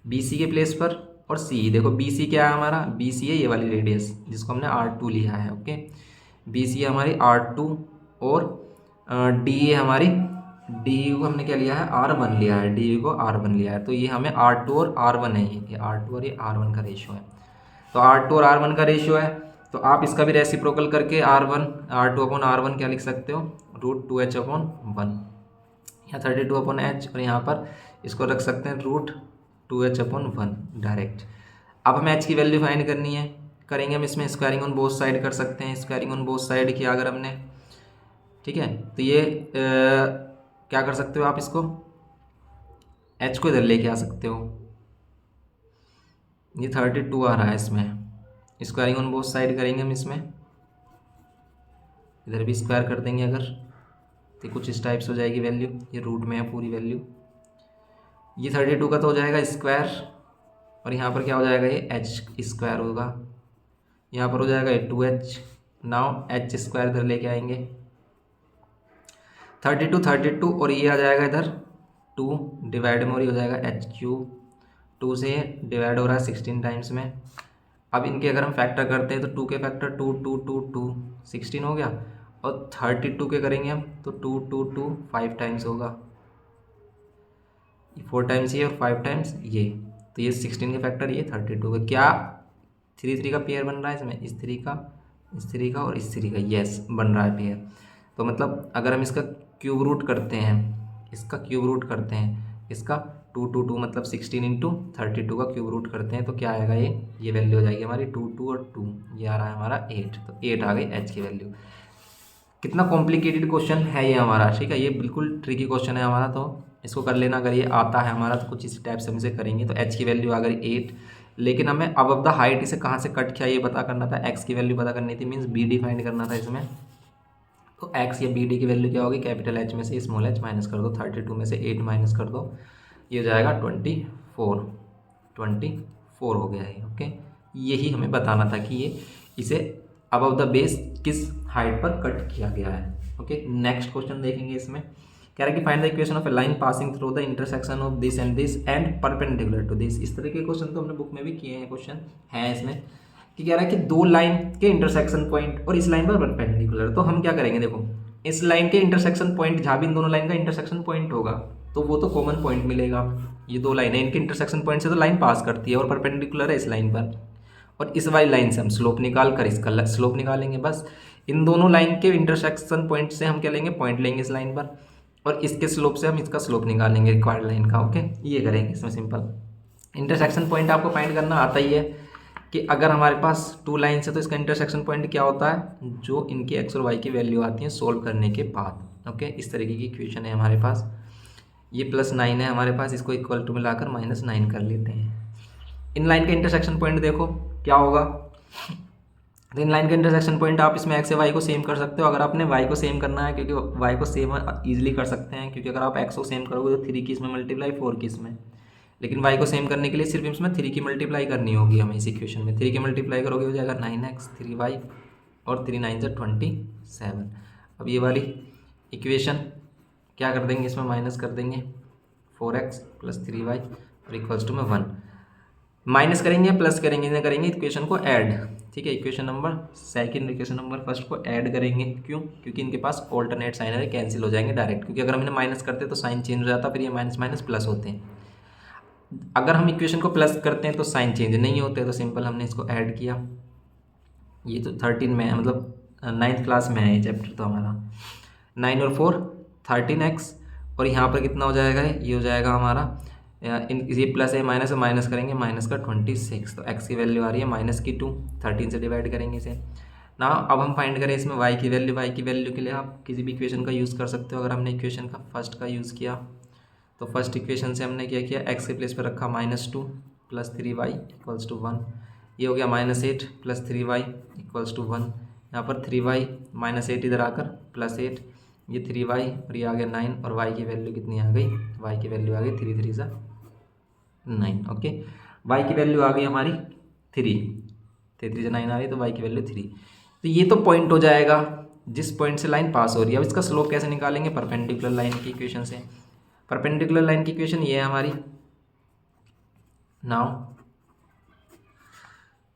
[SPEAKER 1] बी सी के प्लेस पर और सी, देखो बी सी क्या है हमारा, बी सी है ये वाली रेडियस जिसको हमने R2 लिया है। ओके, बी सी है हमारी R2 और डी है हमारी, डी को हमने क्या लिया है R1 लिया है, डी को R1 लिया है, तो ये हमें R2 और R1 है, ये R2 और ये R1 का रेशियो है। तो R2 और R1 का रेशियो है, तो आप इसका भी रेसिप्रोकल करके R2/R1 क्या लिख सकते हो, √2h/1 या 32/h, और यहाँ पर इसको रख सकते हैं √2h/1 डायरेक्ट। अब हमें h की वैल्यू फाइंड करनी है, करेंगे हम इसमें स्क्वायरिंग ऑन बोथ साइड कर सकते हैं, स्क्वायरिंग ऑन बोथ साइड किया अगर हमने, ठीक है, तो ये क्या कर सकते हो आप, इसको h को इधर लेके आ सकते हो, ये 32 आ रहा है, इसमें स्क्वायरिंग ऑन बोथ साइड करेंगे हम, इसमें इधर भी स्क्वायर कर देंगे अगर, तो कुछ इस टाइप से हो जाएगी वैल्यू, ये रूट में है पूरी वैल्यू, ये 32 का तो हो जाएगा स्क्वायर, और यहाँ पर क्या हो जाएगा, ये h स्क्वायर होगा, यहाँ पर हो जाएगा ये 2h, नाउ h स्क्वायर इधर लेके आएंगे, 32 और ये आ जाएगा इधर 2 डिवाइड में, और ये हो जाएगा h3, 2 से डिवाइड हो रहा है 16 टाइम्स में। अब इनके अगर हम फैक्टर करते हैं तो 2 के फैक्टर 2 2 2 2 16 हो गया, और 32 के करेंगे हम तो 2 2 2 5 टाइम्स होगा, 4 टाइम्स ये और 5 टाइम्स ये, तो ये 16 के फैक्टर ये 32 का, क्या 3 3 का पेयर बन रहा है इसमें, इस 3 का, इस 3 का और इस 3 का, यस बन रहा है पेयर। तो मतलब अगर हम इसका क्यूब रूट करते हैं, इसका क्यूब रूट करते हैं, इसका 2 2 2 मतलब 16 इंटू 32 का क्यूब रूट करते हैं तो क्या आएगा, ये वैल्यू हो जाएगी हमारी 2 2 और 2, ये आ रहा है हमारा 8, तो 8 आ गई एच की वैल्यू। कितना कॉम्प्लिकेटेड क्वेश्चन है ये हमारा, ठीक है, ये बिल्कुल ट्रिकी क्वेश्चन है हमारा, तो इसको कर लेना, अगर ये आता है हमारा तो कुछ इस टाइप से हम इसे करेंगे। तो एच की वैल्यू आ गई 8, लेकिन हमें अब द हाइट इसे कहाँ से कट किया ये पता करना था, एक्स की वैल्यू पता करनी थी, मीन्स बी डी फाइंड करना था इसमें। तो एक्स या बी डी की वैल्यू क्या होगी, कैपिटल एच में से स्मॉल एच माइनस कर दो, 32 में से 8 माइनस कर दो, ये हो जाएगा 24 हो गया है। ओके, यही हमें बताना था कि ये इसे अबव द बेस किस हाइट पर कट किया गया है। ओके, नेक्स्ट क्वेश्चन देखेंगे, इसमें कह रहा है कि find the equation of a line passing through the intersection of this and perpendicular to this. इस तरह के क्वेश्चन तो हमने बुक में भी किए हैं, क्वेश्चन है इसमें कि कह रहा है कि दो लाइन के इंटरसेक्शन पॉइंट और इस लाइन पर परपेंडिकुलर, तो हम क्या करेंगे, देखो इस लाइन के इंटरसेक्शन पॉइंट जहाँ भी इन दोनों लाइन का इंटरसेक्शन पॉइंट होगा तो वो तो कॉमन पॉइंट मिलेगा, ये दो लाइन है इनके इंटरसेक्शन पॉइंट से तो लाइन पास करती है और परपेंडिकुलर है इस लाइन पर, और इस वाली लाइन से हम स्लोप निकाल कर इसका स्लोप निकालेंगे। बस इन दोनों लाइन के इंटरसेक्शन पॉइंट से हम क्या लेंगे, पॉइंट लेंगे इस लाइन पर, और इसके स्लोप से हम इसका स्लोप निकालेंगे रिक्वायर्ड लाइन का। ओके, ये करेंगे इसमें सिंपल। इंटरसेक्शन पॉइंट आपको फाइंड करना आता ही है कि अगर हमारे पास टू लाइन्स है तो इसका इंटरसेक्शन पॉइंट क्या होता है, जो इनकी एक्स और वाई की वैल्यू आती है सोल्व करने के बाद। ओके, इस तरीके की इक्वेशन है हमारे पास, ये +9 है हमारे पास, इसको इक्वल टू मिलाकर -9 कर लेते हैं। इन लाइन का इंटरसेक्शन पॉइंट देखो क्या होगा, तो इन लाइन का इंटरसेक्शन पॉइंट आप इसमें एक्स या वाई को सेम कर सकते हो। अगर आपने वाई को सेम करना है, क्योंकि वाई को सेम ईजिली कर सकते हैं, क्योंकि अगर आप एक्स को सेम करोगे तो 3 की इसमें मल्टीप्लाई 4 की इसमें, लेकिन वाई को सेम करने के लिए सिर्फ इसमें 3 की मल्टीप्लाई करनी होगी हमें इस इक्वेशन में। 3 की मल्टीप्लाई करोगे हो जाएगा 9x 3y और 3 9 से 27। अब ये वाली इक्वेशन क्या कर देंगे, इसमें माइनस कर देंगे 4x + 3y और इक्वल्स टू में 1, माइनस करेंगे प्लस करेंगे, इन्हें करेंगे इक्वेशन को ऐड, ठीक है, equation number second equation number first को ऐड करेंगे। क्यों, क्योंकि इनके पास ऑल्टरनेट साइन है, कैंसिल हो जाएंगे डायरेक्ट, क्योंकि अगर हम इन्हें माइनस करते तो साइन चेंज हो जाता, फिर ये माइनस माइनस प्लस होते हैं। अगर हम इक्वेशन को प्लस करते हैं तो साइन चेंज नहीं होते, तो सिंपल हमने इसको ऐड किया। ये तो 13 में है, मतलब 9th क्लास में है ये चैप्टर तो हमारा। 9 और 4 13x, और यहाँ पर कितना हो जाएगा, ये हो जाएगा हमारा ये प्लस है माइनस है, माइनस करेंगे माइनस का 26, तो x की वैल्यू आ रही है -2, 13 से डिवाइड करेंगे इसे ना। अब हम फाइंड करें इसमें y की वैल्यू के लिए आप किसी भी इक्वेशन का यूज़ कर सकते हो। अगर हमने इक्वेशन का फर्स्ट का यूज़ किया तो फर्स्ट इक्वेशन से हमने क्या किया, x के प्लेस पर रखा -2 + 3y = 1, ये हो गया -8 + 3y = 1, यहाँ पर 3y -8 इधर आकर +8, ये 3y और ये आ गया 9, और y की वैल्यू कितनी आ गई, y की वैल्यू आ गई 3 3 9। ओके, y की वैल्यू आ गई हमारी 3, 3 9 आ रही है तो y की वैल्यू 3। तो ये तो पॉइंट हो जाएगा जिस पॉइंट से लाइन पास हो रही है। अब इसका स्लोप कैसे निकालेंगे? परपेंडिकुलर लाइन की इक्वेशन से। परपेंडिकुलर लाइन की इक्वेशन ये है हमारी। नाउ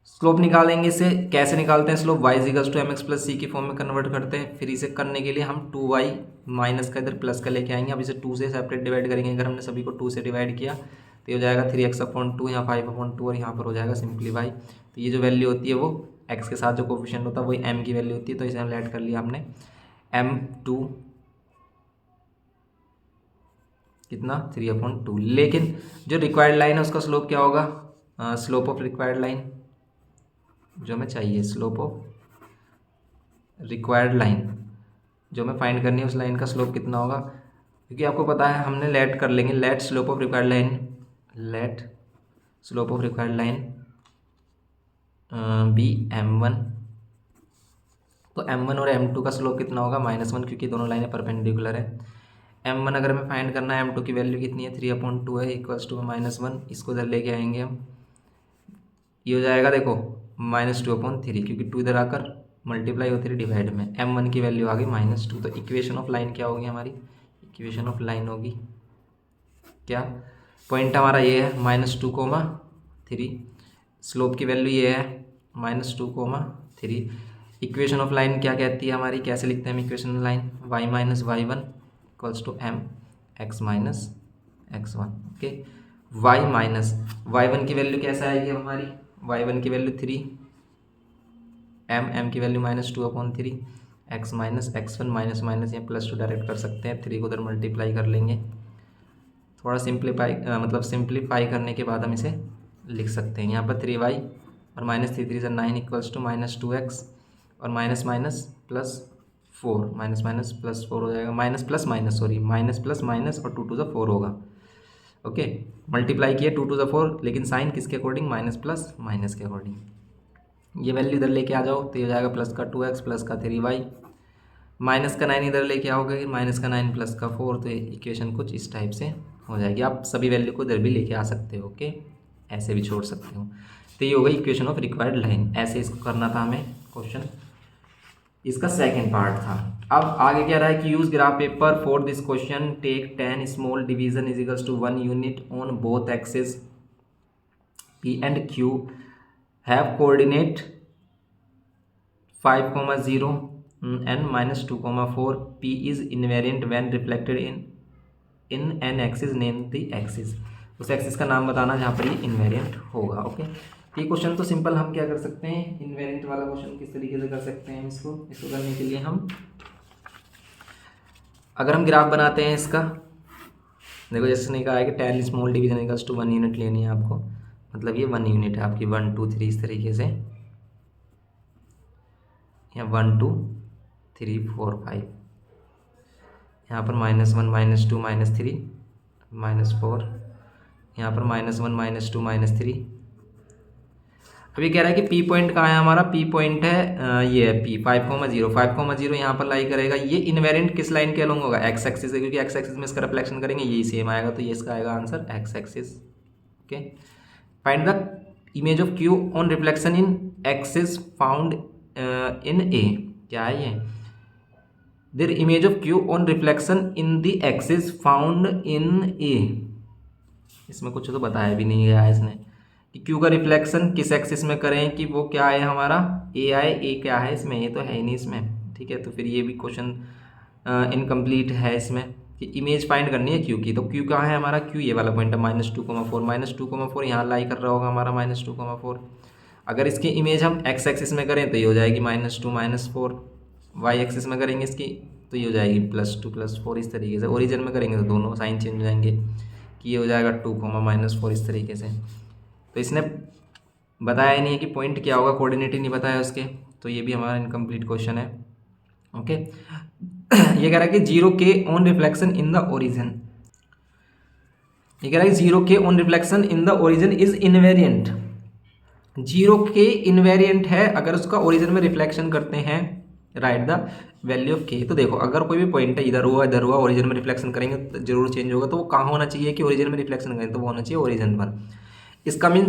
[SPEAKER 1] स्लोप निकालेंगे इसे। कैसे निकालते हैं slope? y is equals to mx plus C की फॉर्म में कन्वर्ट करते हैं। फिर इसे करने के लिए हम 2y माइनस का इधर प्लस का लेके आएंगे। अब इसे 2 से सेपरेट डिवाइड करेंगे। अगर हमने सभी को 2 से डिवाइड किया तो ये हो जाएगा 3x/2, यहाँ 5/2 और यहाँ पर हो जाएगा सिंप्लीफाई। तो ये जो वैल्यू होती है वो x के साथ जो कोफिशिएंट होता है वही m की वैल्यू होती है। तो इसे हम ऐड कर लिया हमने m2 कितना 3/2। लेकिन जो रिक्वायर्ड लाइन है उसका स्लोप क्या होगा? स्लोप ऑफ रिक्वायर्ड लाइन जो हमें चाहिए, स्लोप ऑफ रिक्वायर्ड लाइन जो हमें फाइंड करनी है, उस लाइन का स्लोप कितना होगा? क्योंकि आपको पता है हमने लेट कर लेंगे, let slope of required line, let slope of required line be m1। तो m1 और m2 का स्लोप कितना होगा? -1, क्योंकि दोनों लाइनें परपेंडिकुलर है। m1 अगर हमें फाइंड करना है, m2 की वैल्यू कितनी है? 3/2 है, इक्वल्स टू -1। इसको इधर लेके आएंगे हम, ये हो जाएगा देखो -2/3, क्योंकि 2 इधर आकर मल्टीप्लाई होती है डिवाइड में। m1 की वैल्यू आ गई -2। तो इक्वेशन ऑफ लाइन क्या होगी हमारी? इक्वेशन ऑफ लाइन होगी क्या? पॉइंट हमारा ये है -2,3, स्लोप की वैल्यू ये है -2,3। इक्वेशन ऑफ लाइन क्या कहती है हमारी? कैसे लिखते हैं हम equation of line? y minus y1 equals to m x minus x1। Okay, y minus y1 की वैल्यू कैसे आएगी हमारी? y1 की वैल्यू 3, m की value -2/3, x minus x1 minus minus या +2 डायरेक्ट कर सकते हैं। 3 को उधर मल्टीप्लाई कर लेंगे। थोड़ा सिंप्लीफाई मतलब सिंप्लीफाई करने के बाद हम इसे लिख सकते हैं। यहाँ पर 3y और -3 3 9 इक्वल्स टू -2x और माइनस माइनस +4, माइनस माइनस +4 हो जाएगा। माइनस प्लस माइनस और 2 टू द 4 होगा। ओके, मल्टीप्लाई किया 2 टू द 4, लेकिन साइन किसके अकॉर्डिंग? माइनस प्लस माइनस के अकॉर्डिंग। ये वैल्यू इधर लेके आ जाओ तो ये हो जाएगा प्लस का 2x प्लस का 3y, माइनस का 9 इधर लेके आओगे, माइनस का 9 प्लस का 4। तो ये इक्वेशन कुछ इस टाइप से हो जाएगी। आप सभी वैल्यू को इधर भी लेके आ सकते हो। ओके, ऐसे भी छोड़ सकते हो। तो ये हो गई इक्वेशन ऑफ रिक्वायर्ड लाइन। ऐसे इसको करना था हमें क्वेश्चन, इसका सेकेंड पार्ट था। अब आगे कह रहा है कि use graph paper for this question, take 10 small division is equals to 1 unit on both axis P and Q have coordinate 5,0 and -2,4. P is invariant when reflected in an axis, name the axis। उस axis का नाम बताना जहाँ पर ये invariant होगा। Okay, ये question तो सिंपल, हम क्या कर सकते हैं? इन्वेरिएंट वाला क्वेश्चन किस तरीके से कर सकते हैं? इसको करने के लिए हम अगर हम ग्राफ बनाते हैं इसका, देखो जैसे नहीं कहा है कि 10 small division equals to 1 unit लेनी है आपको, मतलब ये 1 यूनिट है आपकी, 1 2 3 इस तरीके से, या 1 2 3 4 5, यहाँ पर -1 -2 -3 -4, यहाँ पर -1 -2 -3। अभी कह रहा है कि P पॉइंट कहाँ है हमारा? P पॉइंट है ये है P 5,0 5,0 यहाँ पर लाई करेगा। ये इन्वेरिएंट किस लाइन के अलोंग होगा? एक्स एक्सिस है, क्योंकि एक्स एक्सिस में इसका रिफ्लेक्शन करेंगे यही सेम आएगा। तो ये इसका आएगा answer X axis. Okay, find the image of Q on reflection in axis found in A. क्या है ये? There image of Q on reflection in the axis found in A. इसमें कुछ तो बताया भी नहीं गया है इसने कि Q का रिफ्लेक्शन किस एक्सिस में करें, कि वो क्या है हमारा? ए आए। ए क्या है इसमें? ये तो है ही नहीं इसमें। ठीक है, तो फिर ये भी क्वेश्चन इनकम्प्लीट है इसमें, कि इमेज फाइंड करनी है Q की। तो Q कहाँ है हमारा? Q ये वाला पॉइंट है -2,4 -2,4 यहाँ लाई कर रहा होगा हमारा -2,4। अगर इसकी इमेज हम x एक्सिस में करें तो ये हो जाएगी -2 -4, y एक्सिस में करेंगे इसकी तो ये हो जाएगी +2 +4 इस तरीके से। ओरिजिन में करेंगे तो दोनों साइन चेंज हो जाएंगे, कि ये हो जाएगा 2, -4 इस तरीके से। तो इसने बताया ही नहीं है कि पॉइंट क्या होगा, कोऑर्डिनेट ही नहीं बताया उसके, तो ये भी हमारा इनकम्प्लीट क्वेश्चन है। ओके, ये कह रहा है कि 0K on reflection in the origin, ये कह रहा है कि 0K on reflection in the origin is invariant. 0K invariant है अगर उसका ओरिजिन में रिफ्लेक्शन करते हैं, right the value of K। तो देखो अगर कोई भी पॉइंट है इधर हुआ ओरिजिन में रिफ्लेक्शन करेंगे तो जरूर चेंज होगा। तो वो कहाँ होना चाहिए कि ओरिजिन में रिफ्लेक्शन करें? तो वो होना चाहिए ओरिजिन पर। इसका मीन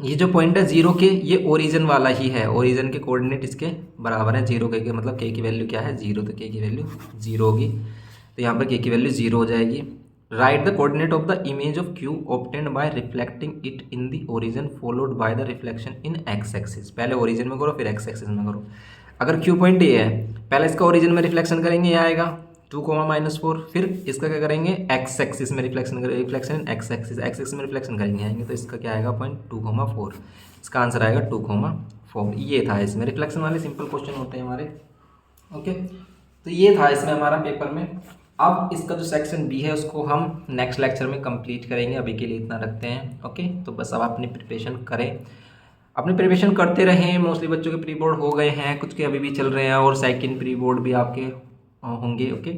[SPEAKER 1] ये जो पॉइंट है जीरो के, ये ओरिजिन वाला ही है, ओरिजिन के कोऑर्डिनेट इसके बराबर है जीरो के मतलब के की वैल्यू क्या है जीरो, तो के की वैल्यू जीरो होगी, तो यहाँ पर के की वैल्यू जीरो हो जाएगी। Right the coordinate of the image of Q obtained by reflecting it in the origin followed by the reflection in x axis. पहले ओरिजिन में करो फिर एक्स एक्सिस में करो। अगर क्यू पॉइंट ये है, पहले इसका ओरिजिन में रिफ्लेक्शन करेंगे, ये आएगा 2, -4, फिर इसका क्या करेंगे एक्स एक्सिस में रिफ्लेक्शन करेंगे, रिफ्लेक्शन एक्स एक्सिस में रिफ्लेक्शन करेंगे आएंगे, तो इसका क्या आएगा पॉइंट 2, 4, इसका आंसर आएगा 2, 4। ये था इसमें रिफ्लेक्शन वाले सिंपल क्वेश्चन होते हैं हमारे। ओके, तो ये था इसमें हमारा पेपर में। अब इसका जो सेक्शन बी है उसको हम नेक्स्ट लेक्चर में कंप्लीट करेंगे, अभी के लिए इतना रखते हैं। ओके, तो बस अब अपनी प्रिपरेशन करें, अपनी प्रिपरेशन करते रहें। मोस्टली बच्चों के प्री बोर्ड हो गए हैं, कुछ के अभी भी चल रहे हैं, और सेकंड प्री बोर्ड भी आपके होंगे। ओके,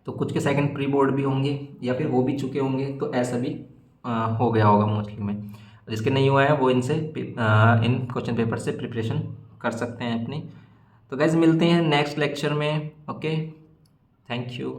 [SPEAKER 1] तो कुछ के सेकंड प्री बोर्ड भी होंगे या फिर हो भी चुके होंगे, तो ऐसा भी हो गया होगा मोस्टली में। जिसके नहीं हुआ है वो इनसे इन क्वेश्चन पेपर से प्रिपरेशन कर सकते हैं अपनी। तो गाइज मिलते हैं नेक्स्ट लेक्चर में। Okay, thank you.